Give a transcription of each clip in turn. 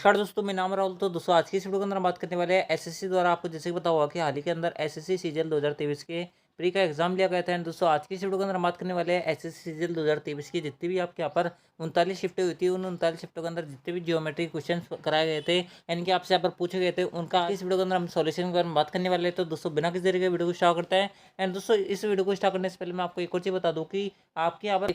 नमस्कार दोस्तों, मेरा नाम राहुल। तो दोस्तों आज की इस वीडियो के अंदर हम बात करने वाले हैं एसएससी द्वारा आपको जैसे कि पता होगा कि हाल ही के अंदर एसएससी सीजीएल 2023 के प्री का एग्जाम लिया गया था। एंड दोस्तों आज की इस वीडियो के अंदर हम बात करने वाले हैं एसएससी सीजीएल 2023 की जितनी भी आपके यहाँ पर 39 शिफ्टें हुई थी, उन 39 शिफ्टों के अंदर जितने भी ज्योमेट्री क्वेश्चन कराए गए थे यानी कि आपसे यहाँ पर पूछे गए थे, उनका इस वीडियो के अंदर हम सॉल्यूशन के बारे में बात करने वाले हैं। तो दोस्तों बिना किसी देरी के वीडियो को स्टार्ट करते हैं। एंड दोस्तों इस वीडियो को स्टार्ट करने से पहले मैं आपको एक और चीज़ बता दूँ कि आपके यहाँ पर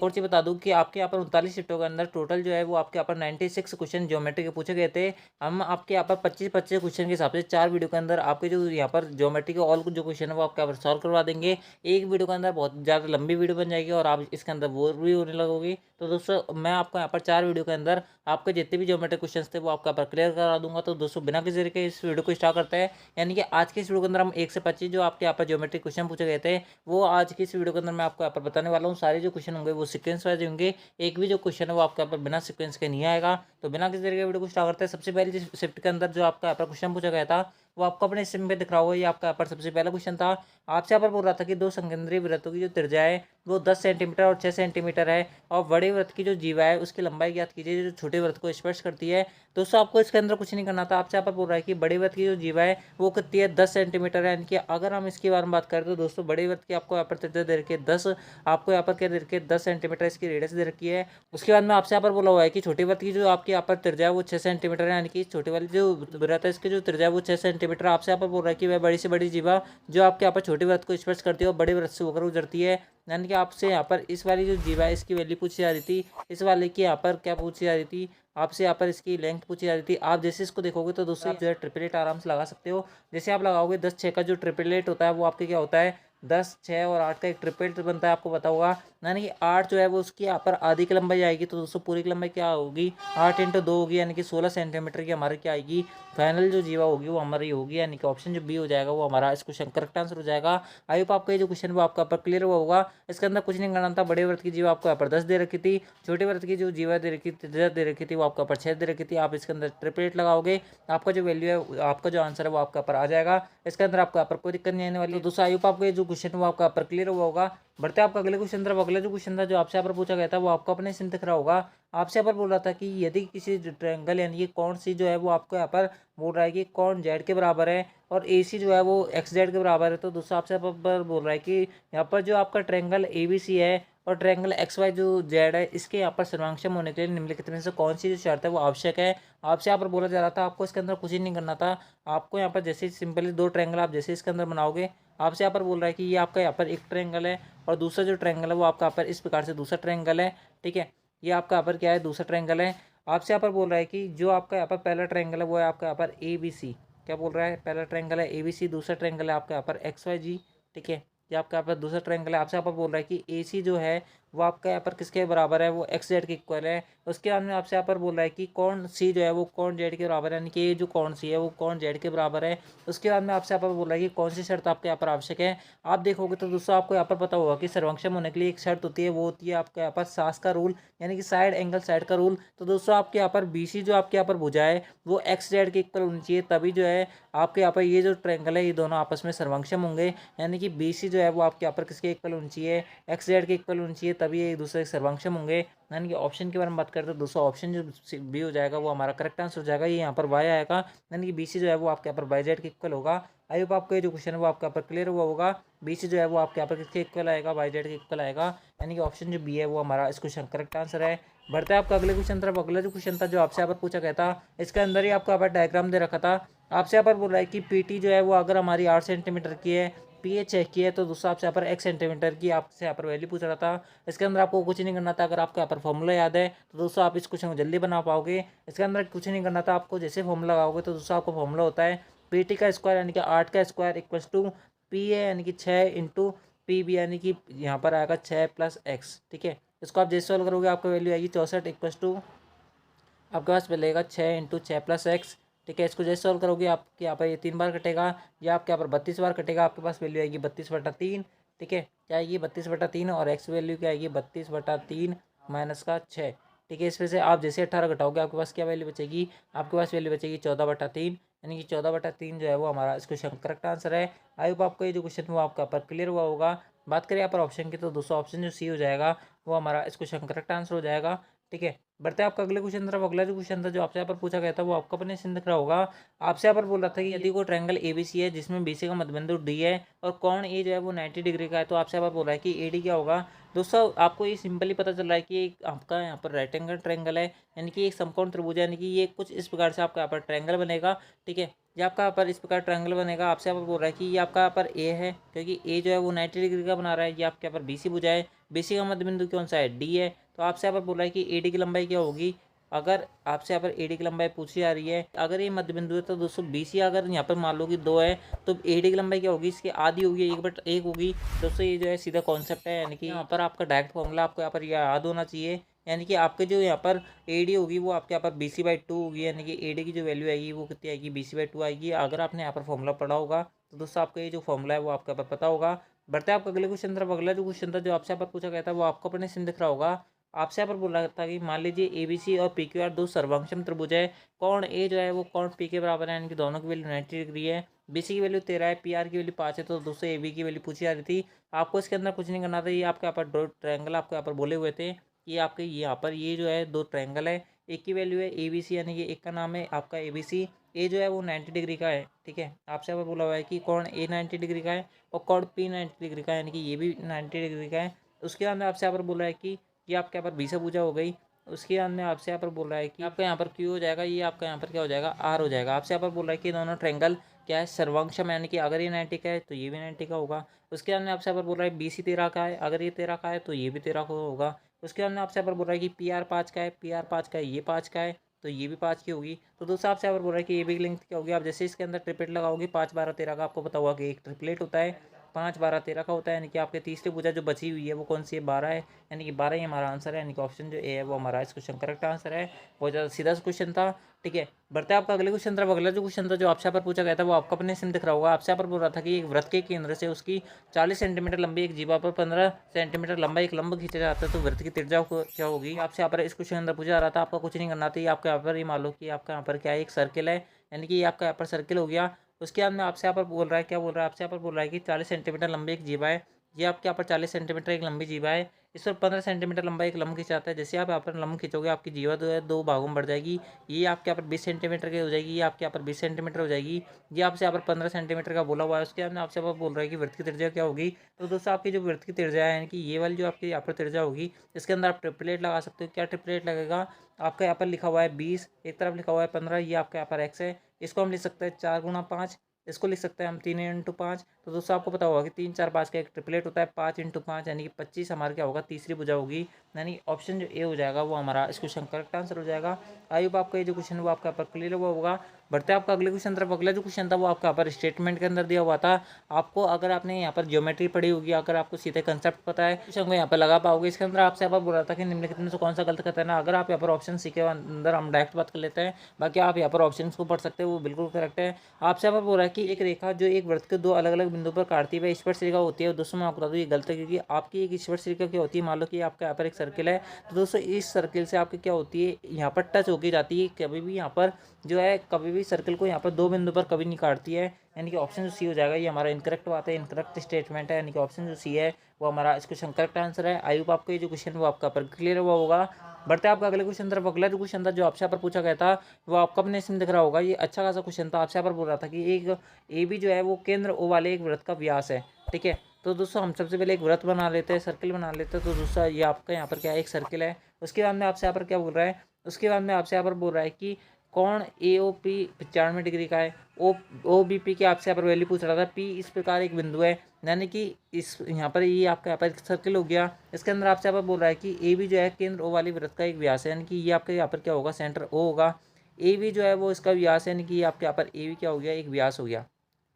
आपके यहाँ पर 39 शिफ्टों के अंदर टोटल जो है वो आपके यहाँ पर 96 क्वेश्चन ज्योमेट्री के पूछे गए थे। हम आपके यहाँ पर 25-25 क्वेश्चन के हिसाब से 4 वीडियो के अंदर आपके जो यहाँ पर ज्योमेट्री के ऑल जो क्वेश्चन है वो आपके यहाँ पर सॉल्व करवा देंगे। एक वीडियो के अंदर बहुत ज़्यादा लंबी वीडियो बन जाएगी और आप इसके अंदर बोर भी होने लगोगी। तो दोस्तों मैं आपको यहाँ पर 4 वीडियो के अंदर आपके जितने भी ज्योमेट्री क्वेश्चन थे वो आपके यहाँ पर क्लियर करा दूंगा। तो दोस्तों बिना किसी तरीके इस वीडियो को स्टार्ट करते हैं। यानी कि आज की इस वीडियो के अंदर हम 1 से 25 जो आपके यहाँ पर ज्योमेट्री क्वेश्चन पूछे गए थे वो आज की इस वीडियो के अंदर मैं आपको यहाँ पर बताने वाला हूँ। सारे जो क्वेश्चन होंगे वो सीक्वेंस वाइज होंगे, एक भी जो क्वेश्चन है वो आपके यहाँ पर बिना सीक्वेंस के नहीं आएगा। तो बिना किसी तरीके वीडियो को स्टार्ट करते हैं। सबसे पहले जिस शिफ्ट के अंदर जो आपका यहाँ पर क्वेश्चन पूछा गया था वो आपको अपने स्क्रीन पे दिख रहा होगा। ये आपका यहाँ पर सबसे पहला क्वेश्चन था। आपसे यहाँ पर बोल रहा था कि दो संकेंद्रीय वृत्तों की जो त्रिज्या है वो 10 सेंटीमीटर और 6 सेंटीमीटर है और बड़े वृत्त की जो जीवा है उसकी लंबाई ज्ञात कीजिए जो छोटे वृत्त को स्पर्श करती है। दोस्तों आपको इसके अंदर कुछ नहीं करना था। आपसे यहाँ पर बोल रहा है कि बड़े वृत्त की जो जीवा है वो कितनी है, 10 सेंटीमीटर है। यानी कि अगर हम इसके बारे में बात करें तो दोस्तों बड़े वृत्त की आपको यहाँ पर त्रिज्या दे रखी है 10, आपको यहाँ पर क्या दे रखी है 10 सेंटीमीटर इसकी रेडियस दे रखी है। उसके बाद में आपसे यहाँ पर बोला हुआ है कि छोटे वृत्त की जो आपकी यहाँ पर त्रिज्या है वो 6 सेंटीमीटर है। यानी कि छोटे वाली जो वृत्त है इसकी जो त्रिज्या है वो 6 सेंटीमीटर। आपसे यहाँ पर बोल रहा है कि वह बड़ी से बड़ी जीवा जो आपके यहाँ पर छोटे वृत्त को स्पर्श करती है और बड़े वृत्त से होकर गुजरती है। यानी कि आपसे यहाँ पर इस वाली जो जीवा है इसकी वैल्यू पूछी जा रही थी, इस वाले की यहाँ पर क्या पूछी जा रही थी, आपसे यहाँ पर इसकी लेंथ पूछी जा रही थी। आप जैसे इसको देखोगे तो दोस्तों आप जो है ट्रिपलेट आराम से लगा सकते हो। जैसे आप लगाओगे 10-6 का जो ट्रिपलेट होता है वो आपके क्या होता है 10, 6 और 8 का एक ट्रिपलेट बनता है, आपको पता होगा। यानी कि 8 जो है वो उसकी यहाँ पर आधी की लंबाई आएगी। तो दोस्तों पूरी की लंबाई क्या होगी 8 × 2 होगी, यानी कि 16 सेंटीमीटर की हमारी क्या आएगी फाइनल जो जीवा होगी वो हमारी होगी। यानी कि ऑप्शन जो बी हो जाएगा वो हमारा इस क्वेश्चन करेक्ट आंसर हो जाएगा। आई होप आपका ये जो क्वेश्चन वो आपका पर क्लियर हुआ होगा। इसके अंदर कुछ नहीं करना था। बड़े वृत्त की जीवा आपको यहाँ पर 10 दे रखी थी, छोटे वृत्त की जो जीवा दे रखी थी दे रखी थी वो आपका पर 6 दे रखी थी। आप इसके अंदर ट्रिपलेट लगाओगे, आपका जो वैल्यू है आपका जो आंसर है वो आपका पर आ जाएगा। इसके अंदर आपको यहाँ पर कोई दिक्कत नहीं आने वाली। तो दोस्तों आई होप आपको ये जो क्वेश्चन वो आपका पर क्लियर हुआ होगा। बढ़ते आपका अगले क्वेश्चन तरफ। अगला जो क्वेश्चन था जो आपसे यहाँ पर पूछा गया था वो आपको अपने सिम दिख रहा होगा। आपसे यहाँ पर बोल रहा था कि यदि किसी ट्रायंगल यानी कि कौन सी जो है वो आपको यहाँ पर बोल रहा है कि कौन जेड के बराबर है और ए सी जो है वो एक्स जेड के बराबर है। तो दोस्तों आपसे यहाँ पर बोल रहा है कि यहाँ पर जो आपका ट्रायंगल ए बी सी है और ट्रायंगल एक्स वाई जो जेड है इसके यहाँ पर सर्वांक्षम होने के लिए निम्नलिखित में से कौन सी जो शर्त है वो आवश्यक है। आपसे यहाँ पर बोला जा रहा था आपको इसके अंदर कुछ ही नहीं करना था। आपको यहाँ पर जैसे सिंपली दो ट्रायंगल आप जैसे इसके अंदर बनाओगे, आपसे यहाँ पर बोल रहा है कि ये आपका यहाँ पर एक ट्रायंगल है और दूसरा जो ट्रायंगल है वो आपका यहाँ पर इस प्रकार से दूसरा ट्रायंगल है। ठीक है, ये आपका यहाँ पर क्या है दूसरा ट्रायंगल है। आपसे यहाँ पर बोल रहा है कि जो आपका यहाँ पर पहला ट्रायंगल है वो है आपका यहाँ पर ए बी सी। क्या बोल रहा है, पहला ट्रायंगल है ए बी सी, दूसरा ट्रायंगल है आपका यहाँ पर एक्स वाई जी। ठीक है, ये आपका यहाँ पर दूसरा ट्रायंगल है। आपसे यहाँ पर बोल रहा है कि ए सी जो है वो आपका यहाँ पर किसके बराबर है, वो एक्स जेड के इक्वल है। उसके बाद में आपसे यहाँ पर बोल रहा है कि कौन सी जो है वो कौन जेड के बराबर है, यानी कि ये जो कौन सी है वो कौन जेड के बराबर है। उसके बाद में आपसे यहाँ पर बोल रहा है कि कौन सी शर्त आपके यहाँ पर आवश्यक है। आप देखोगे तो दोस्तों आपको यहाँ पर पता होगा कि सर्वक्षम होने के लिए एक शर्त होती है, वो होती है आपके यहाँ पर सास का रूल, यानी कि साइड एंगल साइड का रूल। तो दोस्तों आपके यहाँ पर बी सी जो आपके यहाँ पर भुजा है वो एक्स जेड के इक्वल होनी चाहिए, तभी जो है आपके यहाँ पर ये जो ट्रायंगल है ये दोनों आपस में सर्वक्षम होंगे। यानी कि बी सी जो है वो आपके यहाँ पर किसके इक्वल होनी चाहिए, एक्स जेड के इक्वल होनी चाहिए, तभी ये एक दूसरे के सर्वक्षम होंगे। यानी कि ऑप्शन के बारे में बात करते हैं दोस्तों, ऑप्शन जो बी हो जाएगा वो हमारा करेक्ट आंसर हो जाएगा। ये यहाँ पर वाई आएगा, यानी कि बी सी जो है वो आपके यहाँ पर वाई जेड के इक्वल होगा। आई होप आपको ये जो क्वेश्चन है वो आपके यहाँ पर क्लियर हुआ होगा। बी सी जो है वो आपके यहाँ पर किसके इक्वल आएगा, वाई जेड के इक्वल आएगा। यानी कि ऑप्शन जो बी है वो हमारा इस क्वेश्चन करेक्ट आंसर है। बढ़ता है आपका अगले क्वेश्चन तरफ। अगला जो क्वेश्चन था जो आपसे यहाँ पर पूछा गया था इसके अंदर ही आपको यहाँ पर डायग्राम दे रखा था। आपसे यहाँ पर बोल रहा है कि पी टी जो है वो अगर हमारी 8 सेंटीमीटर की है, पी ए 6 की है, तो दोस्तों आपसे यहाँ पर x सेंटीमीटर की आपसे यहाँ पर वैल्यू पूछ रहा था। इसके अंदर आपको कुछ नहीं करना था। अगर आपको यहाँ पर फॉर्मूला याद है तो दोस्तों आप इस क्वेश्चन को जल्दी बना पाओगे। इसके अंदर कुछ नहीं करना था। आपको जैसे फॉर्मूला लगाओगे तो दोस्तों आपको फॉर्मूला होता है पी टी का स्क्वायर यानी कि 8 का square equals to P A यानी कि 6 इंटू पी बी यानी कि यहाँ पर आएगा 6 + x। ठीक है, इसको आप जैसे सॉल्व करोगे आपका वैल्यू आएगी 64 इक्वल्स टू आपके पास मिलेगा 6 × 6 + x। ठीक है, इसको जैसे सॉल्व करोगे आपके यहाँ पर ये 3 बार कटेगा, या आपके यहाँ पर 32 बार कटेगा। आपके पास वैल्यू आएगी 32/3। ठीक है, क्या आएगी 32/3 और एक्स वैल्यू क्या आएगी 32/3 माइनस का 6। ठीक है, इसमें से आप जैसे 18 घटाओगे आपके पास क्या वैल्यू बचेगी, आपके पास वैल्यू बचेगी 14/3। यानी कि 14/3 जो है वो हमारा इस क्वेश्चन करेक्ट आंसर है। आई होप आपको ये जो क्वेश्चन वो आपका पर क्लियर हुआ होगा। बात करें यहाँ पर ऑप्शन की तो दोस्तों ऑप्शन जो सी हो जाएगा वो हमारा इस क्वेश्चन करेक्ट आंसर हो जाएगा। ठीक है, बढ़ते हैं आपका अगले क्वेश्चन तरफ। अगला जो क्वेश्चन था जो आपसे यहाँ पर पूछा गया था वो आपको अपने सिंह दिख रहा होगा। आपसे यहाँ पर बोल रहा था कि यदि कोई ट्रायंगल एबीसी है जिसमें बीसी का मध्यबिंदु डी है और कोण ए जो है वो 90 डिग्री का है, तो आपसे यहाँ पर बोल रहा है कि एडी क्या होगा। दोस्तों आपको ये सिंपली पता चल रहा है कि एक आपका यहाँ पर राइट एंगल ट्रायंगल है, यानी कि एक समकोण त्रिभुज है, यानी कि ये कुछ इस प्रकार से आपका यहाँ पर ट्रायंगल बनेगा। ठीक है, ये आपका यहाँ पर इस प्रकार ट्रायंगल बनेगा। आपसे यहाँ पर बोल रहा है कि ये आपका यहाँ पर ए है, क्योंकि ए जो है वो 90 डिग्री का बना रहा है। ये आपके यहाँ पर बीसी भुजा है, बीसी का मध्य बिंदु कौन सा है, डी है। तो आपसे यहाँ पर बोल रहा है कि एडी की लंबाई क्या होगी। अगर आपसे यहाँ पर एडी की लंबाई पूछी जा रही है, अगर ये मध्य बिंदु है तो दोस्तों बीसी अगर यहाँ पर मान लो कि 2 है तो एडी की लंबाई क्या होगी, इसकी आधी होगी, 1/1 होगी। दोस्तों ये जो है सीधा कॉन्सेप्ट है, यानी कि यहाँ पर आपका डायरेक्ट फॉर्मूला आपको यहाँ पर याद होना चाहिए। यानी कि आपके जो यहाँ पर एडी होगी वो आपके यहाँ पर BC/2 होगी, यानी कि एडी की जो वैल्यू आएगी वो कितनी आएगी, BC/2 आएगी। अगर आपने यहाँ पर फॉर्मूला पढ़ा होगा तो दोस्तों आपको ये जो फॉर्मूला है वो आपको यहाँ पर पता होगा। बढ़ते हैं आपका अगले क्वेश्चन तरफ। अगला जो क्वेश्चन था जो आपसे यहाँ पर पूछा गया था वो आपको अपने सिम दिख रहा होगा। आपसे यहाँ पर बोला था कि मान लीजिए एबीसी और PQR दो सर्वांगक्षम त्रिभुज है। कोण ए जो है वो कोण पी के बराबर है, यानी कि दोनों की वैल्यू 90 डिग्री है। बीसी की वैल्यू 13 है, पीआर की वैल्यू 5 है। तो दोस्तों एबी की वैल्यू पूछी जा रही थी। आपको इसके अंदर कुछ नहीं करना था, ये आपके यहाँ पर दो ट्रायंगल आपको यहाँ पर बोले हुए थे कि आपके यहाँ पर ये जो है दो ट्रायंगल है, एक की वैल्यू है ABC, यानी कि एक का नाम है आपका ABC। ए जो है वो 90 डिग्री का है। ठीक है, आपसे यहाँ पर बोला हुआ है कि कोण ए 90 डिग्री का है और कोण पी 90 डिग्री का है, यानी कि ये भी 90 डिग्री का है। उसके बाद में आपसे यहाँ पर बोला है कि ये आपके यहाँ पर बी से पूजा हो गई। उसके बाद में आपसे यहाँ पर बोल रहा है कि आपका यहाँ पर क्यू हो जाएगा, ये आपका यहाँ पर क्या हो जाएगा, आर हो जाएगा। आपसे यहाँ पर बोल रहा है कि दोनों ट्रायंगल क्या है, सर्वांगक्षम, यानी कि अगर ये 90 का है तो ये भी 90 का होगा। उसके बाद में आपसे यहाँ पर बोल रहा है BC 13 का है, अगर ये 13 का है तो ये भी 13 का होगा। उसके बाद में आपसे यहाँ पर बोल रहा है कि PR 5 का है, PR 5 का है, ये 5 का है तो ये भी 5 की होगी। तो दोस्तों आपसे यहाँ पर बोल रहा है कि ये भी लेंथ क्या होगी। आप जैसे इसके अंदर ट्रिपलेट लगाओगे 5 12 13 का, आपको पता होगा कि एक ट्रिपलेट होता है 5 12 13 का होता है, यानी कि आपके तीसरी भुजा जो बची हुई है वो कौन सी है, 12 है, यानी कि 12 ही हमारा आंसर है। यानी कि ऑप्शन जो ए है वो हमारा इस क्वेश्चन करेक्ट आंसर है। बहुत ज़्यादा सीधा क्वेश्चन था। ठीक है, बढ़ते हैं आपका अगले क्वेश्चन तरफ। अगला जो क्वेश्चन था जो आपसे यहाँ पर पूछा गया था वो आपका अपने सिम दिख रहा होगा। आपसे यहाँ पर बोल रहा था कि एक वृत्त के केंद्र से उसकी 40 सेंटीमीटर लंबी एक जीवा पर 15 सेंटीमीटर लंबा एक लंब खींचा जाता है, तो वृत्त की त्रिज्या क्या होगी। आपसे यहाँ पर इस क्वेश्चन अंदर पूछा जा रहा था, आपका कुछ नहीं करना था। आपके यहाँ पर ये मान लो कि आपका यहाँ पर क्या है, एक सर्किल है, यानी कि ये आपका यहाँ पर सर्किल हो गया। उसके बाद में आपसे यहाँ पर बोल रहा है, क्या बोल रहा है, आपसे यहाँ पर बोल रहा है कि 40 सेंटीमीटर लंबी एक जीवा है। ये आपके यहाँ पर 40 सेंटीमीटर एक लंबी जीवा है, इस पर 15 सेंटीमीटर लंबा एक लंब खिंचाता है। जैसे आप यहाँ पर लंब खींचोगे आपकी जीवा जो है दो भागों में बढ़ जाएगी। ये आपके यहाँ पर 20 सेंटीमीटर की हो जाएगी, ये आपके यहाँ पर 20 सेंटीमीटर हो जाएगी। ये आपसे यहाँ पर 15 सेंटीमीटर का बोला हुआ है। उसके बाद में आपसे यहाँ पर बोल रहा है कि वृत्त की त्रिज्या क्या होगी। तो दोस्तों आपकी जो वृत्त की त्रिज्या है, यानी कि ये वाली जो आपकी यहाँ पर त्रिज्या होगी, इसके अंदर आप ट्रिपलेट लगा सकते हो। क्या ट्रिपलेट लगेगा, आपका यहाँ पर लिखा हुआ है 20, एक तरफ लिखा हुआ है 15, ये आपका यहाँ पर x है। इसको हम लिख सकते हैं 4 गुणा 5, इसको लिख सकते हैं हम 3 इंटू 5। तो दोस्तों आपको पता होगा कि 3 4 5 का एक ट्रिपलेट होता है, 5 इंटू 5 यानी कि 25 हमारा क्या होगा, तीसरी भुजा होगी। यानी ऑप्शन जो ए हो जाएगा वो हमारा इस क्वेश्चन करेक्ट आंसर हो जाएगा। आई होप आपका ये जो क्वेश्चन वो आपका यहाँ पर क्लियर हुआ होगा। बढ़ते हैं आपका अगले क्वेश्चन तरफ। अगला जो क्वेश्चन था वो आपका यहाँ पर स्टेटमेंट के अंदर दिया हुआ था। आपको अगर आपने यहाँ पर ज्योमेट्री पढ़ी होगी, अगर आपको सीधे कंसेप्ट पता है, क्वेश्चन को यहाँ पर लगा पाओगे। इसके अंदर आपसे यहाँ पर बोला था कि निम्नलिखित में से कौन सा गलत कहता है ना। अगर आप यहाँ पर ऑप्शन सी के अंदर हम डायरेक्ट बात कर लेते हैं, बाकी आप यहाँ पर ऑप्शन को पढ़ सकते हैं, वो बिल्कुल करेक्ट है। आपसे यहाँ पर बोला है कि एक रेखा जो एक वृत्त के दो अलग अलग बिंदु पर काटती है स्पर्श रेखा होती है। दोस्तों मैं आपको बता दूँ ये गलत है, क्योंकि आपकी एक स्पर्श रेखा क्या होती है, मान लो कि आपका यहाँ पर एक सर्किल है, तो दोस्तों इस सर्किल से आपकी क्या होती है, यहाँ पर टच होके जाती है। कभी भी यहाँ पर जो है कभी भी सर्किल को यहाँ पर दो बिंदु पर कभी नहीं काटती है, यानी कि ऑप्शन जो सी हो जाएगा। ये हमारा इनकरेक्ट बात है, इनकरेक्ट स्टेटमेंट है, यानी कि ऑप्शन जो सी है वो हमारा इस क्वेश्चन करेक्ट आंसर है। आई होप आपको ये जो क्वेश्चन वो आपका पर क्लियर हुआ होगा। बढ़ते हैं आपका अगले क्वेश्चन तरफ। अगला जो क्वेश्चन था जो आपसे यहाँ पर पूछा गया था वो आपका अपने इसमें दिख रहा होगा। ये अच्छा खासा क्वेश्चन था। आपसे यहाँ पर बोल रहा था कि एक ए बी जो है वो केंद्र ओ वाले एक वृत्त का व्यास है। ठीक है, तो दोस्तों हम सबसे पहले एक वृत्त बना लेते हैं, सर्किल बना लेते हैं। तो दूसरा ये आपका यहाँ पर क्या है, एक सर्किल है। उसके बाद में आपसे यहाँ पर क्या बोल रहा है, उसके बाद में आपसे यहाँ पर बोल रहा है कि कोण AOP 95 डिग्री का है। OBP की आपसे यहाँ पर वैल्यू पूछ रहा था। P इस प्रकार एक बिंदु है, यानी कि इस यहाँ पर ये आपका यहाँ पर एक सर्किल हो गया। इसके अंदर आपसे यहाँ पर बोल रहा है कि AB जो है केंद्र O वाली वृत्त का एक व्यास है, यानी कि ये आपके यहाँ पर क्या होगा, सेंटर O होगा। AB जो है वो इसका व्यास है, यानी कि ये आपके यहाँ पर AB क्या हो गया, एक व्यास हो गया।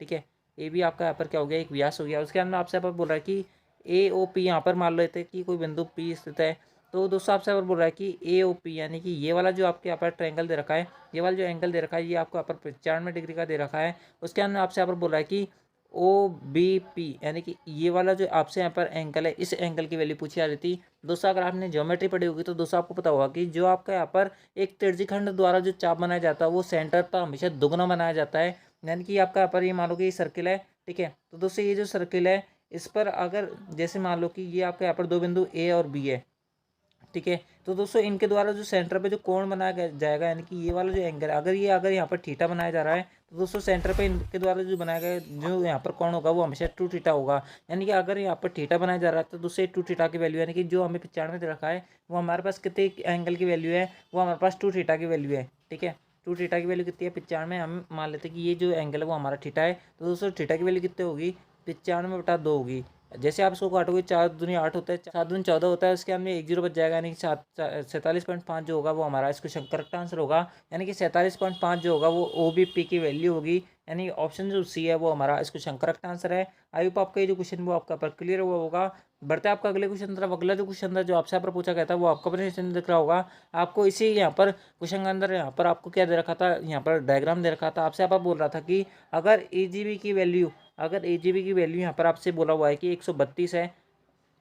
ठीक है, AB आपका यहाँ पर क्या हो गया, एक व्यास हो गया। उसके अंदर आपसे यहाँ पर बोल रहा है कि AOP यहाँ पर मान लेते हैं कि कोई बिंदु P स्थित है। तो दोस्तों आपसे यहाँ पर बोल रहा है कि AOP यानी कि ये वाला जो आपके यहाँ पर ट्रायंगल दे रखा है, ये वाला जो एंगल दे रखा है ये आपको यहाँ पर 95 डिग्री का दे रखा है। उसके अंदर आपसे यहाँ पर बोल रहा है कि OBP यानी कि ये वाला जो आपसे यहाँ पर एंगल है, इस एंगल की वैल्यू पूछी जा रही थी। दोस्तों अगर आपने ज्योमेट्री पढ़ी होगी तो दोस्तों आपको पता होगा कि जो आपका यहाँ पर एक त्रिज्यखंड द्वारा जो चाप बनाया जाता है वो सेंटर पर हमेशा दुगना बनाया जाता है। यानी कि आपका यहाँ पर ये मान लो कि ये सर्किल है। ठीक है, तो दोस्तों ये जो सर्किल है इस पर अगर जैसे मान लो कि ये आपका यहाँ पर दो बिंदु A और B है, ठीक है। तो दोस्तों इनके द्वारा जो सेंटर पे जो कोण बनाया जाएगा, यानी कि ये वाला जो एंगल है, अगर यहाँ पर थीटा बनाया जा रहा है, तो दोस्तों सेंटर पे इनके द्वारा जो बनाया गया जो यहाँ पर कोण होगा वो हमेशा 2 थीटा होगा। यानी कि अगर यहाँ पर थीटा बनाया जा रहा है तो दोस्तों 2 थीटा की वैल्यू, यानी कि जो हमें 95 दे रखा है वो हमारे पास कितने एंगल की वैल्यू है, वो हमारे पास 2 थीटा की वैल्यू है। ठीक है, 2 थीटा की वैल्यू कितनी है 95। हम मान लेते हैं कि ये जो एंगल है वो हमारा थीटा है, तो दोस्तों थीटा की वैल्यू कितनी होगी 95/2 होगी। जैसे आप इसको काटोगे 4 दूनी 8 होता है, 7 दूनी 14 होता है, उसके हमें 1 जीरो बच जाएगा, यानी कि 47.5 जो होगा वो हमारा इसको करेक्ट आंसर होगा। यानी कि 47.5 जो होगा वो OBP की वैल्यू होगी, यानी ऑप्शन जो सी है वो हमारा इसको करेक्ट आंसर है। आई होप आपका ये जो क्वेश्चन वो आपका पर क्लियर हुआ होगा। बढ़ते आपका अगले क्वेश्चन तरफ। अगला जो क्वेश्चन था जो आपसे यहाँ पर पूछा गया था वो आपका प्रेजेंटेशन दिख रहा होगा आपको। इसी यहाँ पर क्वेश्चन के अंदर यहाँ पर आपको क्या दे रखा था, यहाँ पर डायग्राम दे रखा था। आपसे यहाँ पर बोल रहा था कि अगर AGB की वैल्यू यहाँ पर आपसे बोला हुआ है कि 132 है।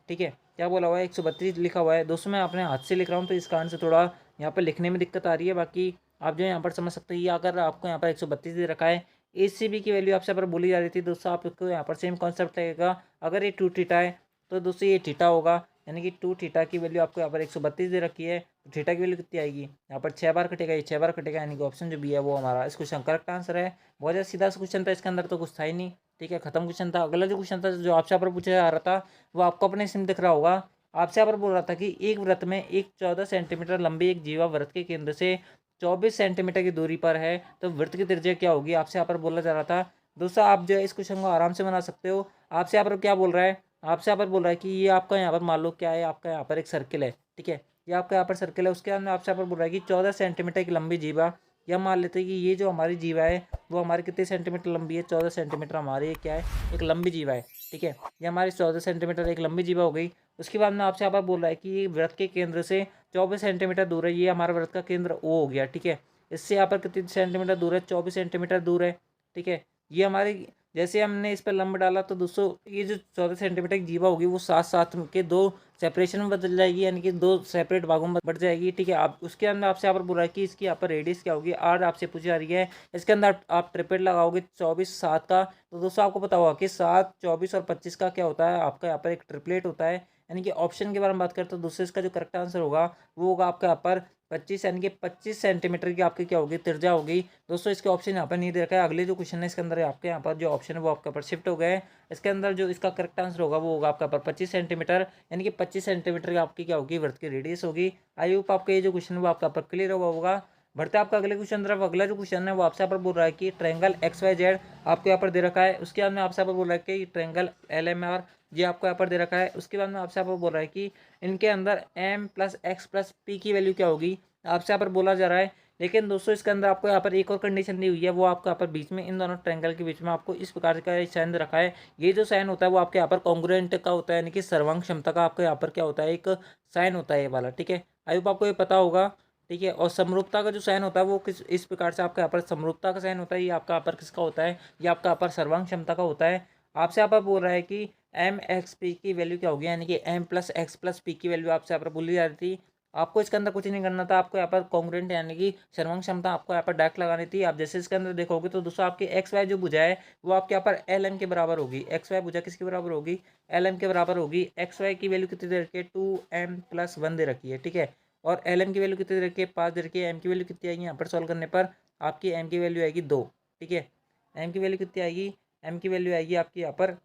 ठीक है, क्या बोला हुआ है 132 लिखा हुआ है। दोस्तों मैं अपने हाथ से लिख रहा हूँ तो इस कारण से थोड़ा यहाँ पर लिखने में दिक्कत आ रही है, बाकी आप जो यहाँ पर समझ सकते हैं। अगर आपको यहाँ पर 132 दे रखा है, ACB की वैल्यू आपसे यहाँ पर बोली जा रही थी, दोस्तों आपको यहाँ पर सेम कॉन्सेप्ट लगेगा। अगर ये 2 थीटा है तो दोस्तों ये थीटा होगा, यानी कि 2 थीटा की वैल्यू आपको यहाँ पर 132 दे रखी है, तो थीटा की वैल्यू कितनी आएगी यहाँ पर 6 बार कटेगा, ये 6 बार कटेगा, यानी कि ऑप्शन जो भी है वो हमारा इस क्वेश्चन करेक्ट आंसर है। बहुत ज़्यादा सीधा क्वेश्चन था, इसके अंदर तो कुछ था ही नहीं। ठीक है, खत्म क्वेश्चन था। अगला जो क्वेश्चन था जो आपसे यहाँ पर पूछा जा रहा था वो आपको अपने सिम दिख रहा होगा। आपसे यहाँ पर बोल रहा था कि एक वृत्त में एक 14 सेंटीमीटर लंबी एक जीवा वृत्त के केंद्र से 24 सेंटीमीटर की दूरी पर है, तो वृत्त की त्रिज्या क्या होगी, आपसे यहाँ पर बोला जा रहा था। दोस्तों आप जो है इस क्वेश्चन को आराम से बना सकते हो। आपसे यहाँ पर क्या बोल रहा है, आपसे यहाँ पर बोल रहा है कि ये आपका यहाँ पर मान लो क्या है, आपका यहाँ पर एक सर्किल है। ठीक है, ये आपका यहाँ पर सर्किल है, उसके अंदर आपसे यहाँ पर बोल रहा है कि 14 सेंटीमीटर की लंबी जीवा, या मान लेते हैं कि ये जो हमारी जीवा है वो हमारी कितने सेंटीमीटर लंबी है, 14 सेंटीमीटर हमारी ये क्या है, एक लंबी जीवा है। ठीक है, ये हमारी 14 सेंटीमीटर एक लंबी जीवा हो गई। उसके बाद में आपसे यहाँ पर बोल रहा है कि ये वृत्त के केंद्र से 24 सेंटीमीटर दूर है, ये हमारा वृत्त का केंद्र O हो गया। ठीक है, इससे यहाँ पर कितने सेंटीमीटर दूर है, 24 सेंटीमीटर दूर है। ठीक है, ये हमारी जैसे हमने इस पर लंब डाला तो दोस्तों ये जो 14 सेंटीमीटर की जीवा होगी वो साथ साथ के 2 सेपरेशन में बदल जाएगी, यानी कि 2 सेपरेट भागों में बढ़ जाएगी। ठीक है, आप उसके अंदर आपसे यहाँ पर बोल रहा है कि इसकी यहाँ पर रेडियस क्या होगी, R आपसे पूछी जा रही है। इसके अंदर आप ट्रिपलेट लगाओगे 24 7 का, तो दोस्तों आपको पता होगा कि 7 24 और 25 का क्या होता है, आपका यहाँ पर एक ट्रिपलेट होता है। यानी कि ऑप्शन के बारे में बात करें तो दूसरे इसका जो करेक्ट आंसर होगा वो होगा आपका यहाँ पर 25, यानी कि 25 सेंटीमीटर की आपकी क्या होगी, त्रिज्या होगी। दोस्तों इसके ऑप्शन यहाँ पर नहीं दे रखा है। अगले जो क्वेश्चन है इसके अंदर आपके यहाँ पर जो ऑप्शन है वो आपके ऊपर शिफ्ट हो गए। इसके अंदर जो इसका करेक्ट आंसर होगा वो होगा आपका पर 25 सेंटीमीटर, यानी कि 25 सेंटीमीटर की आपकी क्या होगी, वृत्त की रेडियस होगी। आई होप आपका ये जो क्वेश्चन है वो आपका पर क्लियर हुआ होगा। बढ़ते आपका अगले क्वेश्चन तरफ। अगला जो क्वेश्चन है वो आपसे यहाँ पर बोल रहा है कि ट्रायंगल XYZ आपको यहाँ पर दे रखा है। उसके बाद में आपसे यहाँ पर बोल रहा है कि ट्रायंगल LMR ये आपको यहाँ पर दे रखा है। उसके बाद में आपसे यहाँ पर बोल रहा है कि इनके अंदर M + X + P की वैल्यू क्या होगी, आपसे यहाँ पर बोला जा रहा है। लेकिन दोस्तों इसके अंदर आपको यहाँ पर एक और कंडीशन दी हुई है, वो आपको यहाँ पर बीच में इन दोनों ट्रायंगल के बीच में आपको इस प्रकार का साइन रखा है। ये जो साइन होता है वो आपके यहाँ पर कॉन्ग्रुएंट का होता है, यानी कि सर्वांग क्षमता का आपको यहाँ पर क्या होता है, एक साइन होता है ये वाला। ठीक है, आई होप आपको ये पता होगा। ठीक है, और समरूपता का जो साइन होता है वो किस इस प्रकार से आपका यहाँ पर समरूपता का साइन होता है। ये आपका यहाँ पर किसका होता है, ये आपका यहाँ पर सर्वांग क्षमता का होता है। आपसे यहाँ पर बोल रहा है कि MXP की वैल्यू क्या होगी, यानी कि M + X + P की वैल्यू आपसे यहाँ पर बोली जा रही थी। आपको इसके अंदर कुछ नहीं करना था, आपको यहाँ पर कॉन्ग्रुएंट यानी कि सर्वांग क्षमता आपको यहाँ पर डायरेक्ट लगानी थी। आप जैसे इसके अंदर देखोगे तो दोस्तों आपकी XY जो भुजा है वो आपके यहाँ पर LM के बराबर होगी। XY भुजा किसके बराबर होगी, LM के बराबर होगी। XY की वैल्यू कितनी दे रखी है, 2M + 1 दे रखी है। ठीक है, और LM की वैल्यू कितनी दे रखी है, 5 दे रखी है। M की वैल्यू कितनी आएगी यहाँ पर सॉल्व करने पर, आपकी M की वैल्यू आएगी 2। ठीक है, M की वैल्यू कितनी आएगी, M की वैल्यू आएगी आपकी यहाँ पर,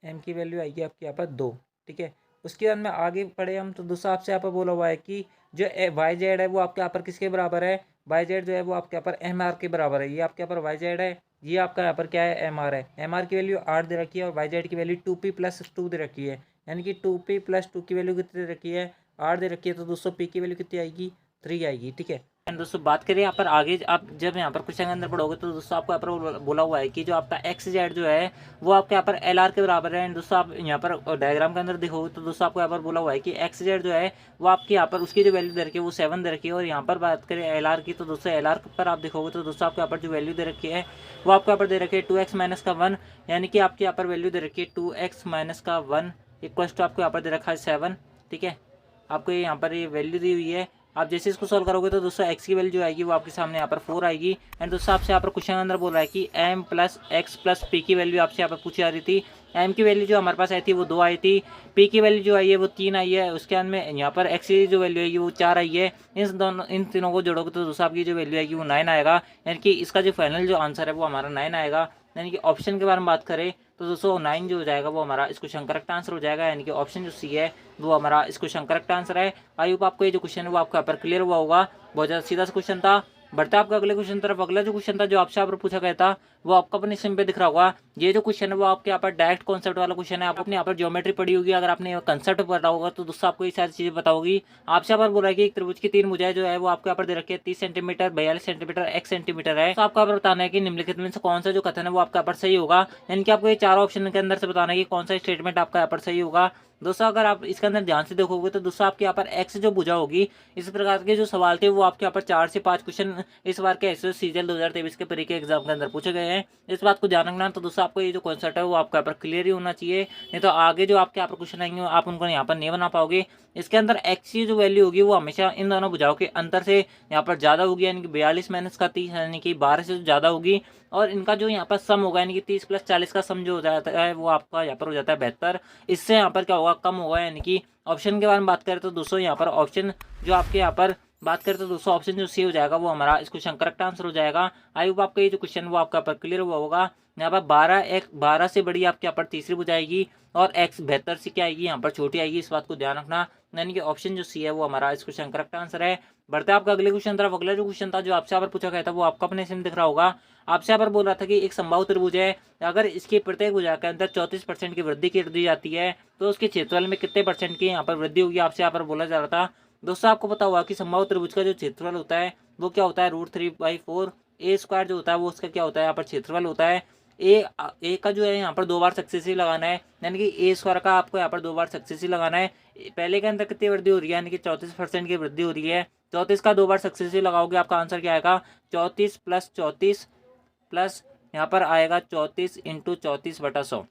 M की वैल्यू आएगी आपके यहाँ पर 2। ठीक है, उसके बाद में आगे पढ़े हम तो दूसरा आपसे यहाँ पर बोला हुआ है कि जो YZ है वो आपके यहाँ पर किसके बराबर है, YZ जो है वो आपके यहाँ पर MR के बराबर है। ये आपके यहाँ पर YZ है, ये आपका यहाँ पर क्या है, MR है। MR की वैल्यू 8 दे रखी है और YZ की वैल्यू 2P + 2 दे रखी है, यानी कि 2P + 2 की वैल्यू कितनी दे रखी है, 8 दे रखी है। तो दोस्तों P की वैल्यू कितनी आएगी, 3 आएगी। ठीक है, एंड दोस्तों बात करें यहाँ पर आगे, आप जब यहाँ पर क्वेश्चन के अंदर पढ़ोगे तो दोस्तों आपको यहाँ पर बोला हुआ है कि जो आपका XZ जो है वो आपके यहाँ पर LR के बराबर है। एंड दोस्तों आप यहाँ पर डायग्राम के अंदर देखोगे तो दोस्तों आपको यहाँ पर बोला हुआ है कि XZ जो है वो आपके यहाँ पर उसकी जो वैल्यू दे रखी है वो 7 दे रखी है। और यहाँ पर बात करें LR की तो दोस्तों LR पर आप देखोगे तो दोस्तों आपको यहाँ पर जो वैल्यू दे रखी है वो आपको यहाँ पर दे रखी है 2x - 1, यानी कि आपकी यहाँ पर वैल्यू दे रखी है 2x - 1 = आपको यहाँ पर दे रखा है 7। ठीक है, आपको यहाँ पर ये वैल्यू दी हुई है। आप जैसे इसको सॉल्व करोगे तो दोस्तों x की वैल्यू जो आएगी वो आपके सामने यहाँ पर 4 आएगी। एंड दोस्तों आपसे यहाँ पर क्वेश्चन अंदर बोल रहा है कि M + X + P की वैल्यू आपसे यहाँ पर पूछी जा रही थी। एम की वैल्यू जो हमारे पास आई थी वो 2 आई थी, पी की वैल्यू जो आई है वो 3 आई है, उसके बाद में यहाँ पर एक्स की जो वैल्यू आएगी वो 4 आई है। इन तीनों को जोड़ोगे तो दोस्तों आपकी जो वैल्यू आएगी वो 9 आएगा, यानी कि इसका जो फाइनल जो आंसर है वो हमारा 9 आएगा। यानी कि ऑप्शन के बारे में बात करें तो दोस्तों 9 जो हो जाएगा वो हमारा इस क्वेश्चन करेक्ट आंसर हो जाएगा, यानी कि ऑप्शन जो सी है वो हमारा इस क्वेश्चन करेक्ट आंसर है। आई होप आपको ये जो क्वेश्चन है वो आपका पर क्लियर हुआ होगा। बहुत ज़्यादा सीधा सा क्वेश्चन था। बढ़ते आपका अगले क्वेश्चन तरफ। अगला जो क्वेश्चन था जो आपसे यहाँ पर पूछा गया था वो आपको अपने स्क्रीन पे दिख रहा होगा। ये जो क्वेश्चन है वो आपके यहाँ पर डायरेक्ट कॉन्सेप्ट वाला क्वेश्चन है। आप अपने यहाँ पर ज्योमेट्री पढ़ी होगी, अगर आपने कंसेप्ट पढ़ा होगा तो दोस्तों आपको ये सारी चीजें बताओगी। आपसे यहाँ पर बोला कि एक त्रिभुज की 3 भुजाएं जो है वो आपके यहाँ पर दे रखी है 30 सेंटीमीटर, 42 सेंटीमीटर, 1 सेंटीमीटर है। तो आपको यहाँ पर बताना है कि निम्नलिखित में से कौन सा जो कथन है वो आपके यहाँ पर सही होगा, यानी कि आपको ये चारों ऑप्शन के अंदर से बताना है कि कौन सा स्टेटमेंट आपका यहाँ पर सही होगा। दोस्तों अगर आप इसके अंदर ध्यान से देखोगे तो दोस्तों आपके यहाँ पर एक्स जो भुजा होगी, इस प्रकार के जो सवाल थे वो आपके यहाँ पर 4 से 5 क्वेश्चन इस बार के एसएससी सीजीएल 2023 के परीक्षा एग्जाम के अंदर पूछे गए हैं। इस बात को ध्यान रखना। तो दोस्तों आपको ये जो कॉन्सेप्ट है वो आपके यहाँ पर क्लियर ही होना चाहिए, नहीं तो आगे जो आपके यहाँ पर क्वेश्चन आएंगे आप उनको यहाँ पर नहीं बना पाओगे। इसके अंदर एक्स की जो वैल्यू होगी वो हमेशा इन दोनों भुजाओं के अंतर से यहाँ पर ज्यादा होगी, यानी कि 42 माइनस का 30 यानी कि 12 से ज्यादा होगी। और इनका जो यहाँ पर सम होगा यानी कि 30 प्लस 40 का सम जो हो जाता है वो आपका यहाँ पर हो जाता है 72। इससे यहाँ पर क्या होगा, कम होगा। यानी कि ऑप्शन के बारे में बात करें तो दोस्तों यहाँ पर ऑप्शन जो आपके यहाँ पर बात करें तो दोस्तों ऑप्शन जो सी हो जाएगा वो हमारा इस क्वेश्चन करेक्ट आंसर हो जाएगा। आई होप आपका ये जो क्वेश्चन वो आपका पर क्लियर हुआ होगा। यहाँ पर 12 से बड़ी आपके यहाँ पर तीसरी बुझाएगी और एक्स 72 से क्या आएगी यहाँ पर छोटी आएगी, इस बात को ध्यान रखना। यानी कि ऑप्शन जो सी है वो हमारा इस क्वेश्चन करेक्ट आंसर है। बढ़ते आपका अगले क्वेश्चन तरफ। अगला जो क्वेश्चन था जो आपसे यहाँ पर पूछा गया था वो आपका अपने से दिख रहा होगा। आपसे यहाँ पर बोल रहा था कि एक समबाहु त्रिभुज है, अगर इसकी प्रत्येक भुजा के अंदर 34% की वृद्धि कर दी जाती है तो उसके क्षेत्रफल में कितने परसेंट की यहाँ पर वृद्धि होगी, आपसे यहाँ पर बोला जा रहा था। दोस्तों आपको पता हुआ कि समबाहु त्रिभुज का जो क्षेत्रफल होता है वो क्या होता है √3/4। ए स्क्वायर जो होता है वो उसका क्या होता है यहाँ पर क्षेत्रफल होता है। ए का जो है यहाँ पर 2 बार सक्सेसिव लगाना है, यानी कि ए स्क्वायर का आपको यहाँ पर 2 बार सक्सेसिव लगाना है। पहले के अंदर कितनी वृद्धि हो रही है, यानी कि 34% की वृद्धि हो रही है। 34 का 2 बार सक्सेसिव लगाओगे आपका आंसर क्या आएगा, 34 प्लस 34 प्लस यहाँ पर आएगा 34 इंटू 34/100।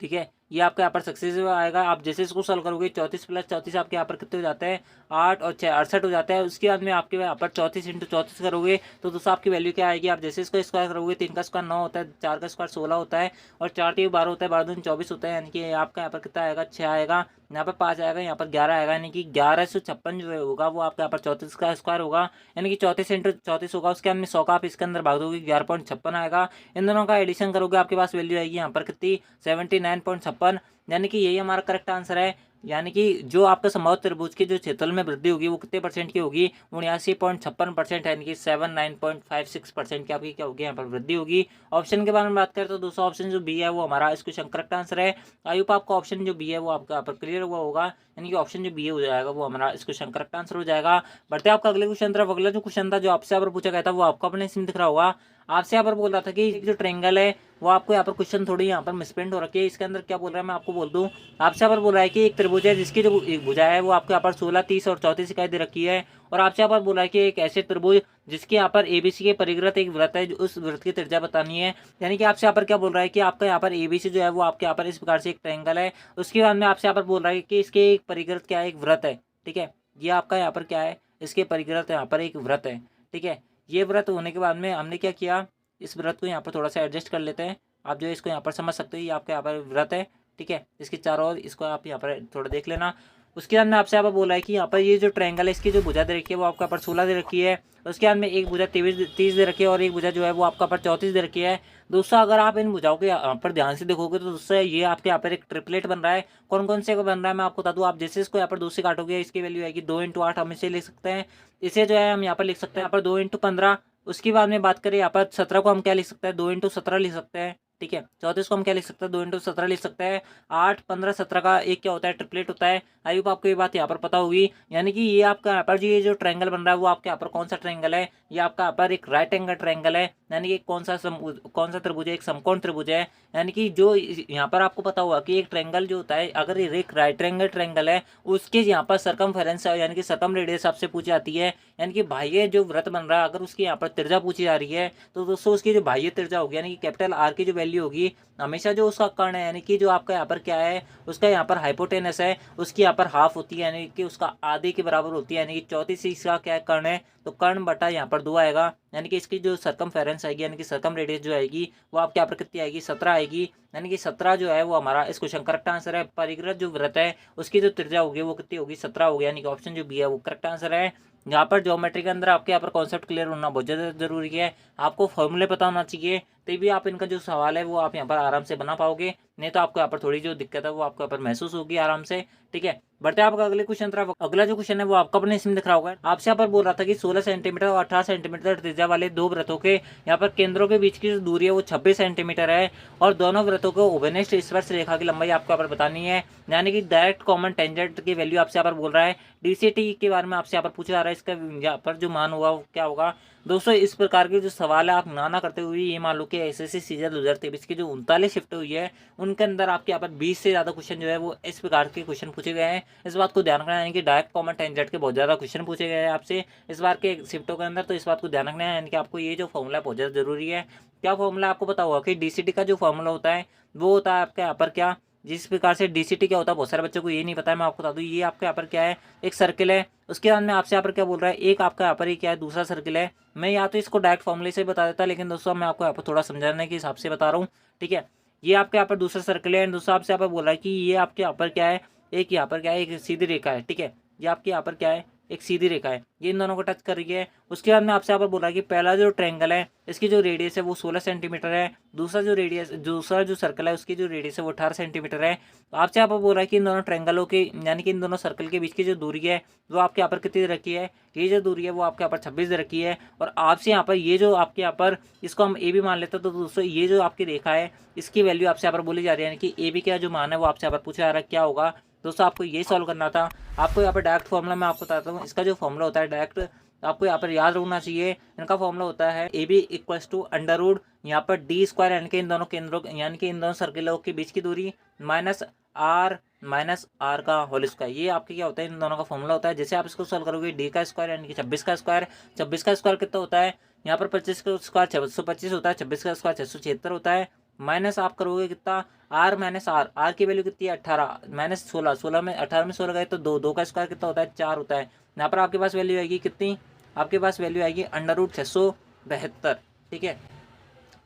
ठीक है, ये आपके यहाँ पर सक्सेसिव आएगा। आप जैसे इसको सॉल्व करोगे 34 प्लस 34 आपके यहाँ पर कितने हो जाते हैं 8 और 6 68 हो जाता है। उसके बाद में आपके यहाँ पर 34 इंटू 34 करोगे तो दोस्तों आपकी वैल्यू क्या आएगी, आप जैसे इसको स्क्वायर करोगे 3 का स्क्वायर 9 होता है, 4 का स्क्वायर 16 होता है और 4 3 12 होता है, 12 दूनी 24 होता है, यानी कि आपका यहाँ पर कितना आएगा 6 आएगा, यहाँ पर 5 आएगा, यहाँ पर 11 आएगा, यानी कि 1156 जो होगा वो आपके यहाँ पर 34 का स्क्वायर होगा, यानी कि 34 इंटू 34 होगा। उसके बाद में 100 का आप इसके अंदर भाग दोगे 11.56 आएगा। इन दोनों का एडिशन करोगे आपके पास वैल्यू आएगी यहाँ पर कितनी 79.56, यानी कि यही हमारा करेक्ट आंसर है। यानी कि जो आपका समबाहु त्रिभुज की जो क्षेत्रफल में वृद्धि होगी वो कितने परसेंट की होगी 79.56%, यानी कि 79.56% की आपकी क्या होगी यहाँ पर वृद्धि होगी। ऑप्शन के बारे में बात करें तो दोस्तों ऑप्शन जो बी है वो हमारा इस क्वेश्चन करेक्ट आंसर है। आई होप आपका ऑप्शन जो बी है वो आपका यहाँ पर क्लियर हुआ होगा, यानी कि ऑप्शन जो बी हो जाएगा वो हमारा इस क्वेश्चन करेक्ट आंसर हो जाएगा। बढ़ते आपका अगले क्वेश्चन तरफ। अगला जो क्वेश्चन था जो आपसे यहाँ पर पूछा गया था वो आपको अपने इसमें दिख रहा होगा। आपसे यहाँ पर बोल रहा था कि जो ट्रेंगल है वो आपको यहाँ पर क्वेश्चन थोड़ी यहाँ पर मिसप्रिंट हो रखी है। इसके अंदर क्या बोल रहा है मैं आपको बोल दूं। आपसे यहाँ पर बोल रहा है कि एक त्रिभुज है जिसकी जो एक भुजा है वो आपको यहाँ पर 16, 30 और 34 इकाई दे रखी है। और आपसे यहाँ पर बोला है कि एक ऐसे त्रिभुज जिसके यहाँ पर एबीसी के परिग्रत एक वृत्त है, उस वृत्त की त्रिज्या बतानी है। यानी कि आपसे यहाँ पर क्या बोल रहा है कि आपका यहाँ पर एबीसी जो है वो आपके यहाँ पर इस प्रकार से एक ट्रायंगल है। उसके बाद में आपसे यहाँ पर बोल रहा है कि इसके एक परिग्रत क्या है, एक वृत्त है। ठीक है, ये आपका यहाँ पर क्या है, इसके परिग्रत यहाँ पर एक वृत्त है। ठीक है, ये वृत्त होने के बाद में हमने क्या किया, इस वृत्त को यहाँ पर थोड़ा सा एडजस्ट कर लेते हैं। आप जो इसको यहाँ पर समझ सकते हो, ये आपका यहाँ पर वृत्त है। ठीक है, इसके चारों ओर इसको आप यहाँ पर थोड़ा देख लेना। उसके बाद में आपसे यहाँ पर बोला है कि यहाँ पर ये जो ट्रायंगल है इसकी जो भुजा दे रखी है वो आपका पर 16 दे रखी है। उसके बाद में एक भुजा 30 दे रखी है और एक भुजा जो है वो आपका पर 34 दे रखी है। दोस्तों अगर आप इन भुजाओं के यहाँ पर ध्यान से देखोगे तो दोस्तों ये आपके यहाँ पर एक ट्रिपलेट बन रहा है। कौन कौन से को बन रहा है मैं आपको बता दूँ। आप जैसे इसको यहाँ पर 2 से काटोगे इसकी वैल्यू आएगी 2 इंटू 8, हम इसे लिख सकते हैं। इसे जो है हम यहाँ पर लिख सकते हैं यहाँ पर 2 इंटू 15। उसके बाद में बात करें यहाँ पर 17 को हम क्या लिख सकते हैं 2 इंटू 17 लिख सकते हैं। ठीक है, 34 को हम क्या लिख सकते हैं 2 इंटू 17 लिख सकते हैं। 8, 15, 17 का एक क्या होता है ट्रिपलेट होता है। आई होप आपको ये बात यहाँ पर पता होगी। यानी कि ये आपका यहाँ पर ये जो ट्रायंगल बन रहा है वो आपके यहाँ पर कौन सा ट्रायंगल है, ये आपका यहाँ पर एक राइट एंगल ट्रायंगल है। यानी कि कौन सा त्रिभुज है, एक समकोण त्रिभुज है। यानी कि जो यहाँ पर आपको पता होगा कि एक ट्रायंगल जो होता है अगर ये एक राइट एंगल ट्रायंगल है उसके यहाँ पर सरकमफेरेंस यानी कि सरकम रेडियस आपसे पूछी जाती है। यानी कि बाह्य जो वृत्त बन रहा है अगर उसकी यहाँ पर त्रिज्या पूछी जा रही है तो दोस्तों उसकी जो बाह्य त्रिज्या होगी यानी कि कैपिटल आर की जो वैल्यू होगी हमेशा जो उसका कर्ण है यानी कि जो आपका यहाँ पर क्या है उसका यहाँ पर हाइपोटेनस है उसकी यहाँ पर हाफ होती है यानी कि उसका आधे के बराबर होती है। यानी कि 34 इसका क्या कर्ण है तो कर्ण बटा यहाँ पर 2 आएगा। यानी कि इसकी जो सरकमफेरेंस सर्कमफ्रेंस आएगी, यानी कि सर्कम रेडियस जो आएगी वो आपके यहाँ पर कितनी आएगी, 17 आएगी। यानी कि 17 जो है वो हमारा इस क्वेश्चन करेक्ट आंसर है। परिग्रह जो वृत्त है उसकी जो त्रिज्या होगी वो कितनी होगी, 17 होगी, यानी कि ऑप्शन जो बी है वो करेक्ट आंसर है। यहाँ पर ज्योमेट्री के अंदर आपके यहाँ पर कॉन्सेप्ट क्लियर होना बहुत ज़्यादा जरूरी है। आपको फॉर्मूले पता होना चाहिए, तभी आप इनका जो सवाल है वो आप यहाँ पर आराम से बना पाओगे, नहीं तो आपको यहाँ पर थोड़ी जो दिक्कत है वो आपको यहाँ पर महसूस होगी आराम से। ठीक है, बढ़ते हैं आपका अगले क्वेश्चन तरफ। अगला जो क्वेश्चन है वो आपका अपने इसमें दिख रहा होगा। आपसे यहाँ पर बोल रहा था कि 16 सेंटीमीटर और 18 सेंटीमीटर त्रिज्या वाले दो वृत्तों के यहाँ पर केंद्रों के बीच की जो दूरी है वो 26 सेंटीमीटर है, और दोनों वृत्तों को उभयनिष्ठ स्पर्श रेखा की लंबाई आपको यहाँ पर बतानी है, यानी कि डायरेक्ट कॉमन टेंजेंट की वैल्यू आपसे यहाँ पर बोल रहा है। डीसीटी के बारे में आपसे यहाँ पर पूछा जा रहा है, इसका यहाँ पर जो मान होगा वो क्या होगा। दोस्तों इस प्रकार के जो सवाल है आप ना करते हुए ये मान लो कि एसएससी सीजन 2023 की जो 39 शिफ्ट हुई है उनके अंदर आपके यहाँ पर 20 से ज़्यादा क्वेश्चन जो है वो इस प्रकार के क्वेश्चन पूछे गए हैं। इस बात को ध्यान रखना है कि डायरेक्ट कॉमन टेंजेंट के बहुत ज़्यादा क्वेश्चन पूछे गए हैं आपसे इस बार के शिफ्टों के अंदर, तो इस बात को ध्यान रखना है, यानी कि आपको ये जो फॉर्मूला बहुत ज़्यादा जरूरी है। क्या फॉर्मूला आपको पता होगा कि डीसीटी का जो फॉर्मूला होता है वो होता है आपके यहाँ पर क्या, जिस प्रकार से डीसीटी क्या होता है बहुत सारे बच्चों को ये नहीं पता है, मैं आपको बता दूं। ये आपके यहाँ पर क्या है, एक सर्किल है, उसके बाद में आपसे यहाँ पर क्या बोल रहा है, एक आपका यहाँ पर ये क्या है, दूसरा सर्किल है। मैं या तो इसको डायरेक्ट फॉर्मूले से बता देता, लेकिन दोस्तों मैं आपको यहाँ पर थोड़ा समझाने के हिसाब से बता रहा हूँ। ठीक है, ये आपके यहाँ पर दूसरा सर्किल है, दूसरा आपसे यहाँ पर बोल रहा है कि ये आपके यहाँ पर क्या है, एक यहाँ पर क्या है, एक सीधी रेखा है। ठीक है, ये आपके यहाँ पर क्या है, एक सीधी रेखा है, ये इन दोनों को टच कर रही है। उसके बाद में आपसे यहाँ पर बोल रहा है कि पहला जो ट्रायंगल है इसकी जो रेडियस है वो 16 सेंटीमीटर है, दूसरा जो सर्कल है उसकी जो रेडियस है वो 18 सेंटीमीटर है। तो आपसे यहाँ पर बोल रहा है कि इन दोनों ट्रायंगलों के यानी कि इन दोनों सर्कल के बीच की जो दूरी है वो आपके यहाँ पर कितनी रखी है, ये जो दूरी है वो आपके यहाँ पर 26 रखी है। और आपसे यहाँ पर ये जो आपके यहाँ पर इसको हम ए भी मान लेते हैं, तो दोस्तों ये जो आपकी रेखा है इसकी वैल्यू आपसे यहाँ पर बोली जा रही है, यानी कि ए बी का जो मान है वो आपसे यहाँ पर पूछा जा रहा है क्या होगा। दोस्तों आपको ये सॉल्व करना था। आपको यहाँ पर डायरेक्ट फॉर्मूला मैं आपको बताता हूँ, इसका जो फॉर्मूला होता है डायरेक्ट आपको यहाँ पर याद रखना चाहिए। इनका फॉर्मूला होता है A B equals to under root यहाँ पर डी स्क्वायर, यानी कि इन दोनों केंद्रों यानी कि इन दोनों सर्किलों के बीच की दूरी माइनस आर का होल स्क्वायर। ये आपके क्या होता है, इन दोनों का फॉर्मूला होता है। जैसे आप इसको सॉल्व करोगे डी का स्क्वायर यानी कि 26 का स्क्वायर, 26 का स्क्वायर कितना होता है, यहाँ पर 25 का स्क्वायर 625 होता है, 26 का स्क्वायर 676 होता है, माइनस आप करोगे कितना, आर माइनस आर की वैल्यू कितनी है 18 माइनस 16 में 18 में 16 गए तो दो का स्क्वायर कितना होता है 4 होता है। यहाँ पर आपके पास वैल्यू आएगी कितनी, आपके पास वैल्यू आएगी अंडर रूट 672। ठीक है,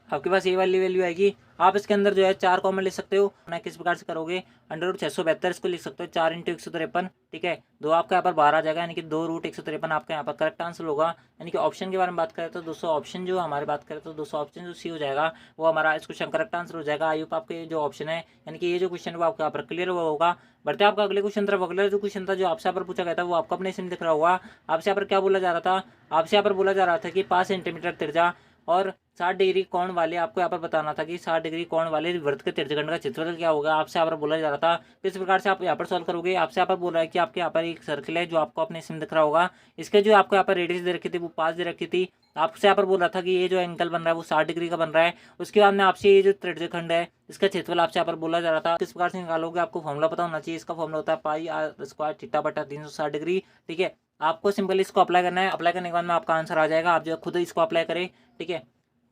आपके पास ये वाली वैल्यू आएगी। आप इसके अंदर जो है 4 कॉमन ले सकते हो, ना किस प्रकार से करोगे, अंडर रूट 672 इसको लिख सकते हो 4 इंटू 153। ठीक है, दो आपका यहाँ पर 12 आ जाएगा, यानी कि 2 रूट 153 आपका यहाँ पर करेक्ट आंसर होगा। यानी कि ऑप्शन के बारे में बात करें तो दोस्तों ऑप्शन जो हमारे बात करें तो दोस्तों ऑप्शन जो सी हो जाएगा वो हमारा इस क्वेश्चन करेक्ट आंसर हो जाएगा। आई होप आपके जो ऑप्शन है यानी कि ये जो क्वेश्चन वो आपका यहाँ पर क्लियर हुआ होगा। बढ़ते आपका अगले क्वेश्चन तरफ। अगला जो क्वेश्चन था जो आपसे यहाँ पर पूछा गया था वो आपका अपने इसमें दिख रहा होगा। आपसे यहाँ पर क्या बोला जा रहा था, आपसे यहाँ पर बोला जा रहा था कि 5 सेंटीमीटर त्रिज्या और 60 डिग्री कोण वाले, आपको यहाँ पर बताना था कि 60 डिग्री कोण वाले वृत्त के त्रिज्यखंड का क्षेत्रफल क्या होगा। आपसे यहाँ पर बोला जा रहा था किस प्रकार से आप यहाँ पर सॉल्व करोगे। आपसे यहाँ पर बोल रहा है कि आपके यहाँ पर एक सर्किल है जो आपको अपने इसमें दिख रहा होगा, इसके जो आपको यहाँ पर रेडियस दे रखी थी वो 5 दे रखी थी। आपसे यहाँ पर बोल रहा था कि ये जो एंगल बन रहा है वो 60 डिग्री का बन रहा है। उसके बाद में आपसे ये जो त्रिज्यखंड है इसका क्षेत्रफल आपसे यहाँ पर बोला जा रहा था, किस प्रकार से निकालोगे आपको फॉर्मूला पता होना चाहिए। इसका फॉर्मूला होता है पाई आर स्क्वायर थीटा बटा 360 डिग्री। ठीक है, आपको सिंपली इसको अप्लाई करना है, अप्लाई करने के बाद में आपका आंसर आ जाएगा। आप जो खुद इसको अप्लाई करें। ठीक है,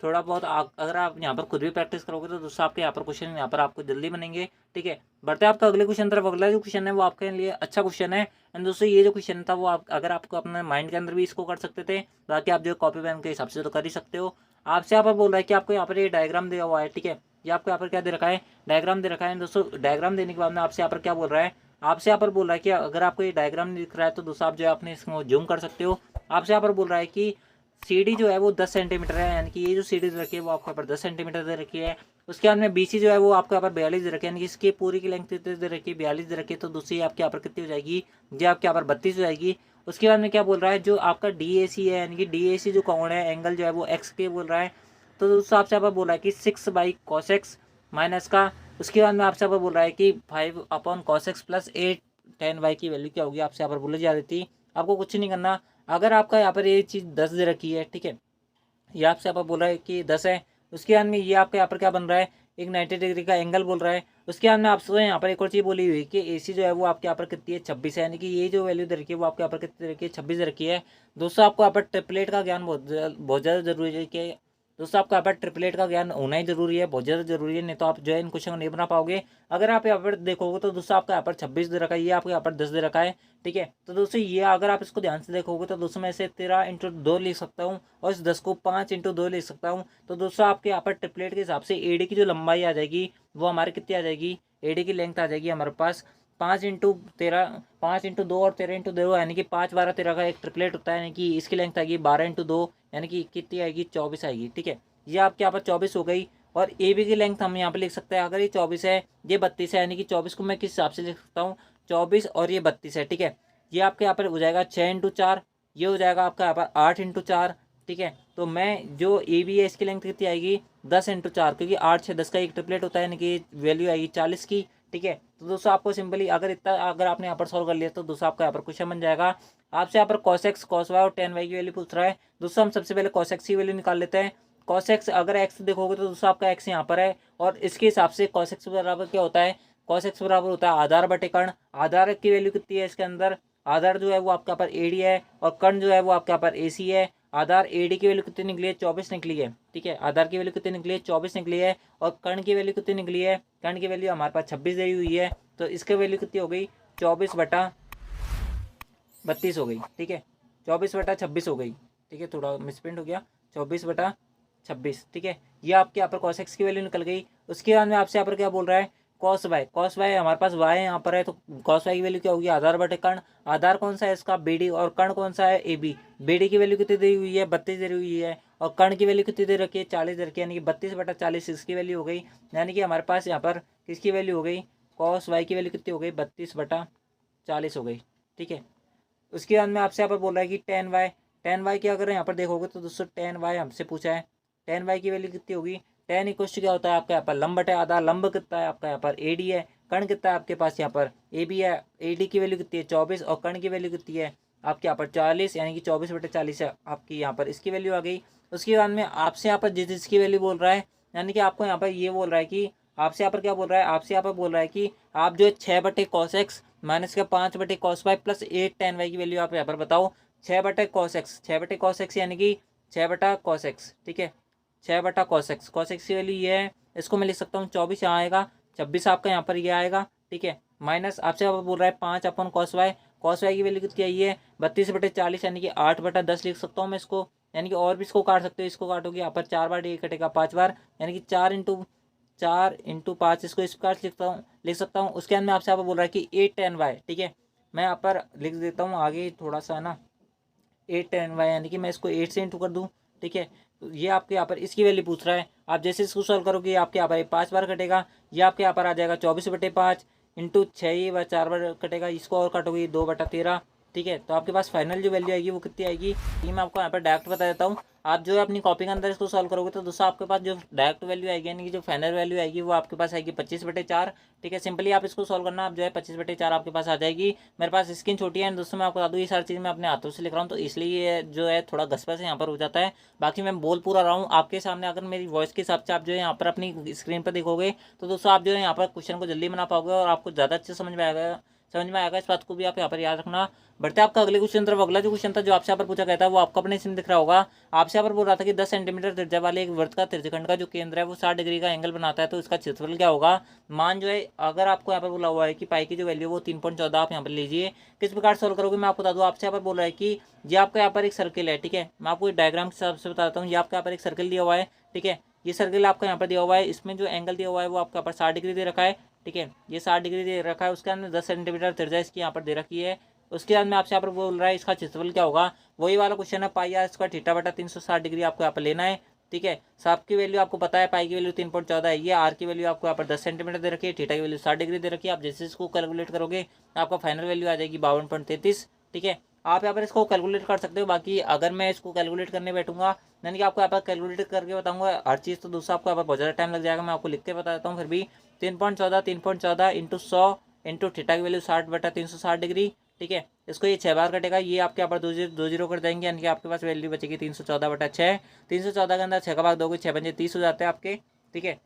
थोड़ा बहुत अगर आप यहाँ पर खुद भी प्रैक्टिस करोगे तो दोस्तों आपके यहाँ पर क्वेश्चन यहाँ पर आपको जल्दी बनेंगे। ठीक है, बढ़ते हैं आपका अगले क्वेश्चन तरफ। अगला जो क्वेश्चन है वो आपके लिए अच्छा क्वेश्चन है। एंड दोस्तों ये जो क्वेश्चन था वो आप अगर आपको अपने माइंड के अंदर भी इसको कर सकते थे, बाकी आप जो कॉपी पेन के हिसाब से तो कर ही सकते हो। आपसे यहाँ पर बोल रहा है कि आपको यहाँ पर ये डायग्राम दिया हुआ है। ठीक है, ये आपको यहाँ पर क्या दे रखा है, डायग्राम दे रखा है। दोस्तों डायग्राम देने के बाद में आपसे यहाँ पर क्या बोल रहा है, आपसे यहाँ पर बोल रहा है कि अगर आपको ये डायग्राम दिख रहा है तो दोस्तों आप जो है अपने इसको जूम कर सकते हो। आपसे यहाँ पर बोल रहा है कि सीडी जो है वो 10 सेंटीमीटर है, यानी कि ये जो सीडी दे रखी है वो आपको यहाँ पर 10 सेंटीमीटर दे रखी है। उसके बाद में बीसी जो है वो आपको यहाँ पर 42 दे रखी है, यानी कि इसकी पूरी की लेंथ दे रखी है 42 दे रखी है, तो दूसरी आपके यहाँ पर कितनी हो जाएगी, ये आपके यहाँ पर 32 हो जाएगी। उसके बाद में क्या बोल रहा है, जो आपका DAC है यानी कि DAC जो कोण है एंगल जो है वो एक्स के बोल रहा है, तो दोस्तों आपसे यहाँ पर बोल रहा है कि 6/cos x माइनस का। उसके बाद में आपसे यहाँ पर बोल रहा है कि 5/cos x plus 8 tan y की वैल्यू क्या होगी, आपसे यहाँ पर बोली जा रही थी। आपको कुछ नहीं करना, अगर आपका यहाँ पर ये चीज़ 10 दे रखी है, ठीक है, ये आपसे यहाँ पर बोल रहा है कि 10 है। उसके बाद में ये आपका यहाँ पर क्या बन रहा है, एक 90 डिग्री का एंगल बोल रहा है। उसके बाद में आपसे यहाँ पर एक और चीज़ बोली हुई कि AC जो है वो आपके यहाँ पर कितनी है 26 है, यानी कि ये जो वैल्यू दे रखी है वो आपके यहाँ पर कितनी दे रखी है 26 दे रखी है। दोस्तों आपको यहाँ पर टेम्पलेट का ज्ञान बहुत ज़्यादा जरूरी है कि दोस्तों आपको यहाँ पर ट्रिपलेट का ज्ञान होना ही जरूरी है, बहुत ज़्यादा जरूरी है, नहीं तो आप जो है इन क्वेश्चन को नहीं बना पाओगे। अगर आप यहाँ पर देखोगे तो दोस्तों आपका यहाँ पर 26 दे रखा है, ये आपको यहाँ पर 10 दे रखा है, ठीक है। तो दोस्तों ये अगर आप इसको ध्यान से देखोगे तो दोस्तों मैं इसे 13 × 2 लिख सकता हूँ और इस 10 को 5 × 2 लिख सकता हूँ। तो दोस्तों आपके यहाँ पर ट्रिपलेट के हिसाब से एडी की जो लंबाई आ जाएगी वो हमारे कितनी आ जाएगी, एडी की लेंथ आ जाएगी हमारे पास 5 × 13, 5 × 2 और 13 × 2, यानी कि 5 12 13 का एक ट्रिपलेट होता है, यानी कि इसकी लेंथ आएगी 12 × 2, यानी कि कितनी आएगी 24 आएगी, ठीक है। ये आपके यहाँ पर 24 हो गई। और ए बी की लेंथ हम यहाँ पर लिख सकते हैं, अगर ये 24 है ये 32 है, यानी कि 24 को मैं किस हिसाब से लिख सकता हूँ, 24 और ये 32 है, ठीक है। ये आपके यहाँ पर हो जाएगा 6 × 4, ये हो जाएगा आपका यहाँ पर 8 × 4, ठीक है। तो मैं जो ए बी है इसकी लेंथ कितनी आएगी 10 × 4, क्योंकि 8 6 10 का एक ट्रिपलेट होता है, यानी कि वैल्यू आएगी 40 की, ठीक है। तो दोस्तों आपको सिंपली अगर इतना अगर आपने यहाँ पर सॉल्व कर लिया तो दोस्तों आपका यहाँ पर क्वेश्चन बन जाएगा। आपसे यहाँ पर cos x cos y और tan y की वैल्यू पूछ रहा है। दोस्तों हम सबसे पहले cos x की वैल्यू निकाल लेते हैं। cos x अगर x देखोगे तो दोस्तों आपका x यहाँ पर है, और इसके हिसाब से cos x बराबर क्या होता है, cos x बराबर होता है आधार बटे कर्ण। आधार की वैल्यू कितनी है इसके अंदर, आधार जो है वो आपके यहाँ पर एडी है और कर्ण जो है वो आपके यहाँ पर एसी है। आधार एडी की वैल्यू कितनी निकली है 24 निकली है, ठीक है। आधार की वैल्यू कितनी निकली है 24 निकली है, और कर्ण की वैल्यू कितनी निकली है, कर्ण की वैल्यू हमारे पास 26 दी हुई है, तो इसकी वैल्यू कितनी हो गई 24/32 हो गई, ठीक है। 24/26 हो गई, ठीक है, थोड़ा मिसप्रिंट हो गया, 24/26, ठीक है। ये आपके यहाँ पर cos x की वैल्यू निकल गई। उसके बाद में आपसे यहाँ पर क्या बोल रहा है cos y हमारे पास y यहाँ पर है, तो cos y की वैल्यू क्या होगी आधार बटे कर्ण। आधार कौन सा है इसका BD, और कर्ण कौन सा है AB। BD की वैल्यू कितनी दी हुई है 32 दी हुई है, और कर्ण की वैल्यू कितनी दे रखी है 40 दे रखी है, यानी कि 32/40 इसकी वैल्यू हो गई। यानी कि हमारे पास यहाँ पर किसकी वैल्यू हो गई, cos y की वैल्यू कितनी हो गई 32/40 हो गई, ठीक है। उसके बाद में आपसे यहाँ पर बोल रहा है कि tan y की अगर यहाँ पर देखोगे तो दोस्तों tan y हमसे पूछा है, tan y की वैल्यू कितनी होगी, tan इक्वल टू क्या होता है आपका यहाँ पर लंब बटे आधार। लंब कितना है आपका यहाँ पर AD है, कर्ण कितना है आपके पास यहाँ पर AB है। AD की वैल्यू कितनी है 24, और कर्ण की वैल्यू कितनी है आपके यहाँ पर 40, यानी कि 24/40 है आपकी यहाँ पर इसकी वैल्यू आ गई। उसके बाद में आपसे यहाँ पर जिसकी वैल्यू बोल रहा है, यानी कि आपको यहाँ पर ये बोल रहा है कि आपसे यहाँ पर क्या बोल रहा है, आपसे यहाँ पर बोल रहा है कि आप जो है 6/cos x माइनस का 5/cos y plus 8 tan y की वैल्यू आप यहाँ पर बताओ। 6/cos x यानी कि 6/cos x, ठीक है, 6/cos x। cos x की वैल्यू ये है, इसको मैं लिख सकता हूँ 24 यहाँ आएगा, 26 आपका यहाँ पर ये आएगा, ठीक है। माइनस आपसे यहाँ पर बोल रहा है 5/cos y, cos y की वैल्यू कितनी आई है 32/40, यानी कि 8/10 लिख सकता हूँ मैं इसको, यानी कि और भी इसको काट सकते हो। इसको काटोगे यहाँ पर 4 बार ये कटेगा 5 बार, यानी कि 4 × 5 इसको इस प्रकार लिख सकता हूँ। उसके अंदर में आपसे यहाँ पर बोल रहा है कि 8 tan y, ठीक है। मैं यहाँ पर लिख देता हूँ आगे थोड़ा सा ना, 8 tan y, यानी कि मैं इसको 8 से इंटू कर दूँ, ठीक है। तो ये आपके यहाँ पर इसकी वैल्यू पूछ रहा है। आप जैसे इसको सॉल्व करोगे आपके यहाँ पर 5 बार कटेगा, ये आपके यहाँ पर आ जाएगा 24/5 इंटू 6, ये 4 बार कटेगा, इसको और काटोगे 2/13, ठीक है। तो आपके पास फाइनल जो वैल्यू आएगी वो कितनी आएगी, ये मैं आपको यहाँ पर डायरेक्ट बता देता हूँ। आप जो है अपनी कॉपी के अंदर इसको सॉल्व करोगे तो दोस्तों आपके पास जो डायरेक्ट वैल्यू आएगी, यानी कि जो फाइनल वैल्यू आएगी वो आपके पास आएगी 25/4, ठीक है। सिंपली आप इसको सॉल्व करना, आप जो है 25/4 आपके पास आ जाएगी। मेरे पास स्क्रीन छोटी है दोस्तों, मैं आपको बता दूँ ये सारी चीज़ मैं अपने हाथों से लिख रहा हूँ, तो इसलिए ये जो है थोड़ा घसपस यहाँ पर हो जाता है। बाकी मैं बोल पूरा रहा हूँ आपके सामने। अगर मेरी वॉइस के हिसाब से आप जो है यहाँ पर अपनी स्क्रीन पर देखोगे तो दोस्तों आप जो है यहाँ पर क्वेश्चन को जल्दी बना पाओगे और आपको ज़्यादा अच्छे समझ में आएगा। इस बात को भी आप यहाँ पर याद रखना। बढ़ते आपका अगले क्वेश्चन तरफ। अगला जो क्वेश्चन था जो आपसे यहाँ पर पूछा गया था वो आपको अपने इसमें दिख रहा होगा। आपसे यहाँ पर बोल रहा था कि 10 सेंटीमीटर त्रिज्या वाले एक वृत्त का त्रिज्यखंड का जो केंद्र है वो 60 डिग्री का एंगल बनाता है, तो इसका क्षेत्रफल क्या होगा। मान जो है अगर आपको यहाँ पर बोला हुआ है कि पाई की जो वैल्यू वो 3.14 आप यहाँ पर लीजिए। किस प्रकार सॉल्व करोगे मैं आपको बता दूँ। आपसे यहाँ पर बोल रहा है कि ये आपका यहाँ पर एक सर्किल है, ठीक है। मैं आपको डायग्राम के हिसाब से बताता हूँ। ये आपका यहाँ पर एक सर्किल दिया हुआ है, ठीक है। ये सर्किल आपका यहाँ पर दिया हुआ है, इसमें जो एंगल दिया हुआ है वो आपका यहाँ पर 60 डिग्री दे रखा है, ठीक है। ये 60 डिग्री दे रखा है, उसके अंदर 10 सेंटीमीटर त्रिज्या इसकी यहाँ पर दे रखी है। उसके बाद में आपसे यहाँ पर बोल रहा है इसका क्षेत्रफल क्या होगा। वही वाला क्वेश्चन है, पाई आर स्क्वायर थीटा बटा 360 डिग्री आपको यहाँ पर लेना है, ठीक है। साफ की वैल्यू आपको पता है, पाई की वैल्यू 3.14 है, ये आर की वैल्यू आपको यहाँ पर 10 सेंटीमीटर दे रखी है, थीटा की वैल्यू 60 डिग्री दे रखी है। आप जैसे इसको कैलकुलेट करोगे आपका फाइनल वैल्यू आ जाएगी 52.33, ठीक है। आप यहाँ पर इसको कैलकुलेट कर सकते हो। बाकी अगर मैं इसको कैलकुलेट करने बैठूंगा यानी कि आपको यहाँ पर कैलकुलेट करके बताऊंगा हर चीज़, तो दूसरा आपको यहाँ पर बहुत ज़्यादा टाइम लग जाएगा। मैं आपको लिख के बता देता हूँ फिर भी। 3.14 इंटू 100 इंटू थीटा की वैल्यू 60/360 डिग्री, ठीक है। इसको ये 6 बार कटेगा, ये आपके यहाँ पर 2 जीरो कर देंगे, यानी कि आपके पास वैल्यू बचेगी 314/6। 314 के अंदर 6 का भाग दोगे 6×5 30 हो जाते हैं आपके, ठीक है।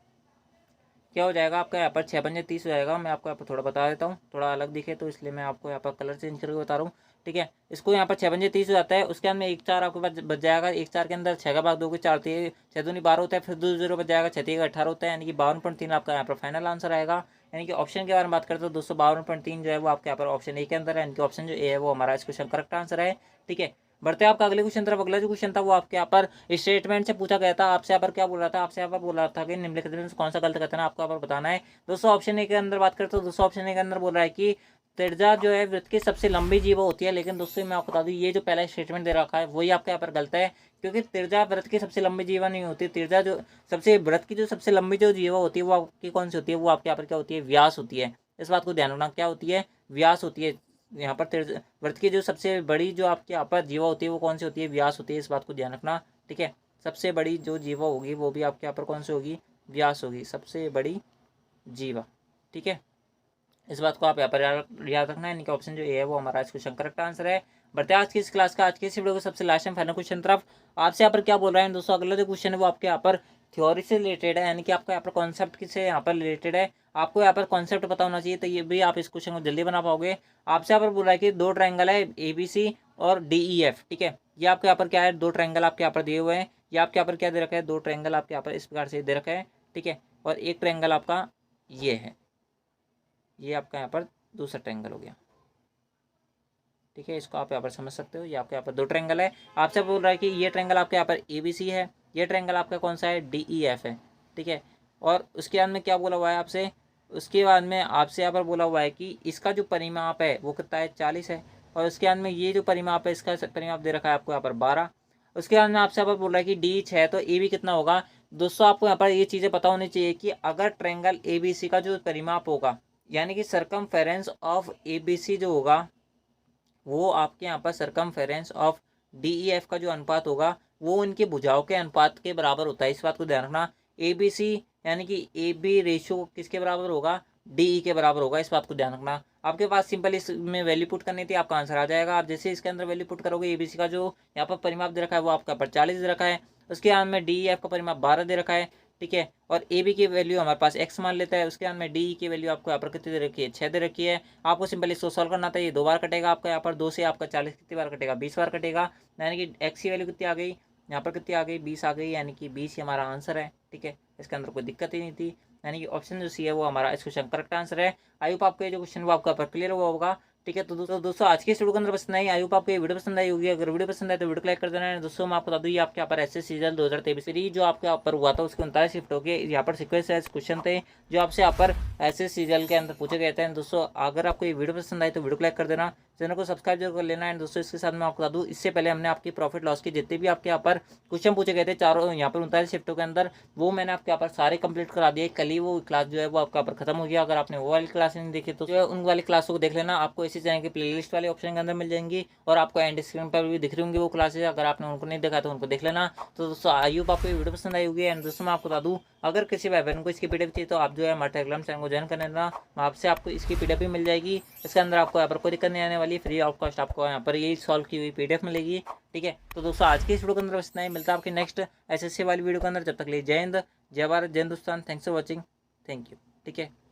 क्या हो जाएगा आपका यहाँ पर 6×5 30 हो जाएगा। मैं आपको यहाँ पर थोड़ा बता देता हूँ, थोड़ा अलग दिखे तो इसलिए मैं आपको यहाँ पर कलर चेंज करके बता रहा हूँ। ठीक है। इसको यहाँ पर 6×5 30 हो जाता है। उसके अंदर 1 4 आपके पास बच जाएगा। 1 4 के अंदर 6 का भाग दोगे 4 3 6 दूनी 12 होता है। फिर 2 0 बच जाएगा। 6 3 18 होता है, यानी कि 52.3 आपका यहाँ पर फाइनल आंसर आएगा। यानी कि ऑप्शन के बारे में बात करते हो 252.3 जो है वो आपके यहाँ पर ऑप्शन ए के अंदर है, यानी कि ऑप्शन जो ए है वो हमारा इस क्वेश्चन करेक्ट आंसर है। ठीक है, बढ़ते हैं आपका अगले क्वेश्चन तरफ। अगला जो क्वेश्चन था वो आपके यहाँ पर स्टेटमेंट से पूछा गया था। आपसे यहाँ पर क्या बोल रहा था, आपसे यहाँ पर बोल रहा था कि निम्नलिखित में से कौन सा गलत कथन है आपको यहाँ पर बताना है। दोस्तों ऑप्शन ए के अंदर बात करते हो, दोस्तों ऑप्शन ए के अंदर बोल रहा है कि त्रिज्या जो है वृत्त की सबसे लंबी जीवा होती है। लेकिन दोस्तों मैं आपको बता दूं ये जो पहला स्टेटमेंट दे रखा है वही आपके यहाँ पर गलत है, क्योंकि त्रिज्या वृत्त की सबसे लंबी जीवा नहीं होती। त्रिज्या जो सबसे वृत्त की जो सबसे लंबी जो जीवा होती है वो आपकी कौन सी होती है, वो आपके यहाँ पर क्या होती है, व्यास होती है। इस बात को ध्यान रखना, क्या होती है, व्यास होती है। यहाँ पर वृत्त की जो सबसे बड़ी जो आपके यहाँ पर जीवा होती है वो कौन सी होती है, व्यास होती है। इस बात को ध्यान रखना। ठीक है, सबसे बड़ी जो जीवा होगी वो भी आपके यहाँ पर कौन सी होगी, व्यास होगी, सबसे बड़ी जीवा। ठीक है, इस बात को आप यहाँ पर याद रखना है। यानी कि ऑप्शन जो ए है वो हमारा इस क्वेश्चन करेक्ट आंसर है। बढ़ते हैं आज की इस क्लास का, आज की इस वीडियो को सबसे लास्ट एंड फाइनल क्वेश्चन तरफ। आपसे यहाँ पर क्या बोल रहे हैं दोस्तों, अगला जो क्वेश्चन है वो आपके यहाँ पर थ्योरी से रिलेटेड है, यानी कि आपका यहाँ पर कॉन्सेप्ट से यहाँ पर रिलेटेड है। आपको यहाँ पर कॉन्सेप्ट पता होना चाहिए, तो ये भी आप इस क्वेश्चन को जल्दी बना पाओगे। आपसे यहाँ पर बोल रहा है कि 2 ट्रायंगल है ABC और DEF। ठीक है, ये आपके यहाँ पर क्या है, 2 ट्रायंगल आपके यहाँ पर दिए हुए हैं। ये आपके यहाँ पर क्या दे रखा है, 2 ट्रायंगल आपके यहाँ पर इस प्रकार से दे रखा है। ठीक है, और एक ट्रायंगल आपका ये है, ये आपका यहाँ पर दूसरा ट्रायंगल हो गया। ठीक है, इसको आप यहाँ पर समझ सकते हो। ये आपके यहाँ पर 2 ट्रायंगल है। आपसे बोल रहा है कि ये ट्रायंगल आपके यहाँ पर ABC है, ये ट्रायंगल आपका कौन सा है, DEF है। ठीक है, और उसके बाद में क्या बोला हुआ है आपसे, उसके बाद में आपसे यहाँ पर बोला हुआ है कि इसका जो परिमाप है वो कितना है, 40 है। और उसके बाद में ये जो परिमाप है इसका परिमाप दे रखा है आपको यहाँ पर 12। उसके बाद में आपसे यहाँ पर बोल रहा है कि D 6 तो AB कितना होगा। दोस्तों आपको यहाँ पर ये चीज़ें पता होनी चाहिए कि अगर ट्रायंगल ABC का जो परिमाप होगा, यानी कि सरकमफेरेंस ऑफ ABC जो होगा वो आपके यहाँ पर सरकमफेरेंस ऑफ DEF का जो अनुपात होगा वो उनकी भुजाओं के अनुपात के बराबर होता है। इस बात को ध्यान रखना। ABC यानी कि AB रेशियो किसके बराबर होगा, DE के बराबर होगा। इस बात को ध्यान रखना। आपके पास सिंपल इसमें वैल्यू पुट करनी थी, आपका आंसर आ जाएगा। आप जैसे इसके अंदर वैल्यू पुट करोगे, ABC का जो यहाँ पर परिमाप दे रखा है वो आपका पर 40 दे रखा है। उसके बाद में DEF का परिमाप 12 दे रखा है। ठीक है, और AB की वैल्यू हमारे पास x मान लेता है। उसके बाद में DE की वैल्यू आपको यहाँ पर कितनी दे रखी है, 6 दे रखी है। आपको सिंपल इसको सॉल्व करना था। ये 2 बार कटेगा आपका, यहाँ पर 2 से आपका 40 कितनी बार कटेगा, 20 बार कटेगा। यानी कि x की वैल्यू कितनी आ गई, यहाँ पर कितनी आ गई, 20 आ गई। यानी कि 20 ही हमारा आंसर है। ठीक है, इसके अंदर कोई दिक्कत ही नहीं थी। यानी कि ऑप्शन जो सी है वो हमारा इस क्वेश्चन करेक्ट आंसर है। आई होप आपको ये जो क्वेश्चन वो आपका पर क्लियर हुआ होगा। ठीक है, तो दोस्तों आज की इस वीडियो के अंदर पसंद आई। आई होप आपको ये वीडियो पसंद आई होगी। अगर वीडियो पसंद आए तो वीडियो को लाइक कर देना है। दोस्तों मैं आपको बता दूं ये आपके यहाँ पर एसएससी सीजन 2023 जो आपके यहाँ पर हुआ था उसके 39 शिफ्ट हो गए। यहाँ पर सिक्वेंस क्वेश्चन थे जो आपसे यहाँ पर एसएससी सीजन के अंदर पूछे गए थे। दोस्तों अगर आपको ये वीडियो पसंद आई तो वीडियो को लाइक कर देना, चैनल को सब्सक्राइब जरूर कर लेना है। दोस्तों इसके साथ मैं आपको बता दूं इससे पहले हमने आपकी प्रॉफिट लॉस की जितने भी आपके यहाँ पर क्वेश्चन पूछे गए थे चारों यहाँ पर 39 शिफ्टों के अंदर, वो मैंने आपके यहाँ पर सारे कंप्लीट करा दिए। कल ही वो क्लास जो है वो आपका पर खत्म हो गया। अगर आपने वो वाली क्लास नहीं देखी तो जो है उन वाली क्लासों को देख लेना। आपको इसी तरह की प्लेलिस्ट वाले ऑप्शन के अंदर मिल जाएंगी और आपको एंड स्क्रीन पर भी दिख रही होंगी वो क्लासेज। अगर आपने उनको नहीं देखा तो उनको देख लेना। तो दोस्तों आई होप आपको वीडियो पसंद आई होगी। एंड दोस्तों मैं आपको बता दूं अगर किसी भाई बहन को इसकी पीडीएफ चाहिए तो आप जो है हमारे टेलीग्राम चैनल को ज्वाइन कर लेना। आपसे आपको इसकी पीडीएफ भी मिल जाएगी। इसके अंदर आपको यहाँ पर कोई दिक्कत नहीं आने वाली, फ्री ऑफ कॉस्ट आपको यहाँ पर यही सॉल्व की हुई पीडीएफ मिलेगी। ठीक है, तो दोस्तों आज की इस वीडियो के अंदर बस इतना ही। मिलता है आपकी नेक्स्ट एसएससी वाली वीडियो के अंदर। जब तक लिए जय हिंद, जय भारत, जय Hindustan. Thanks for watching, thank you. ठीक है।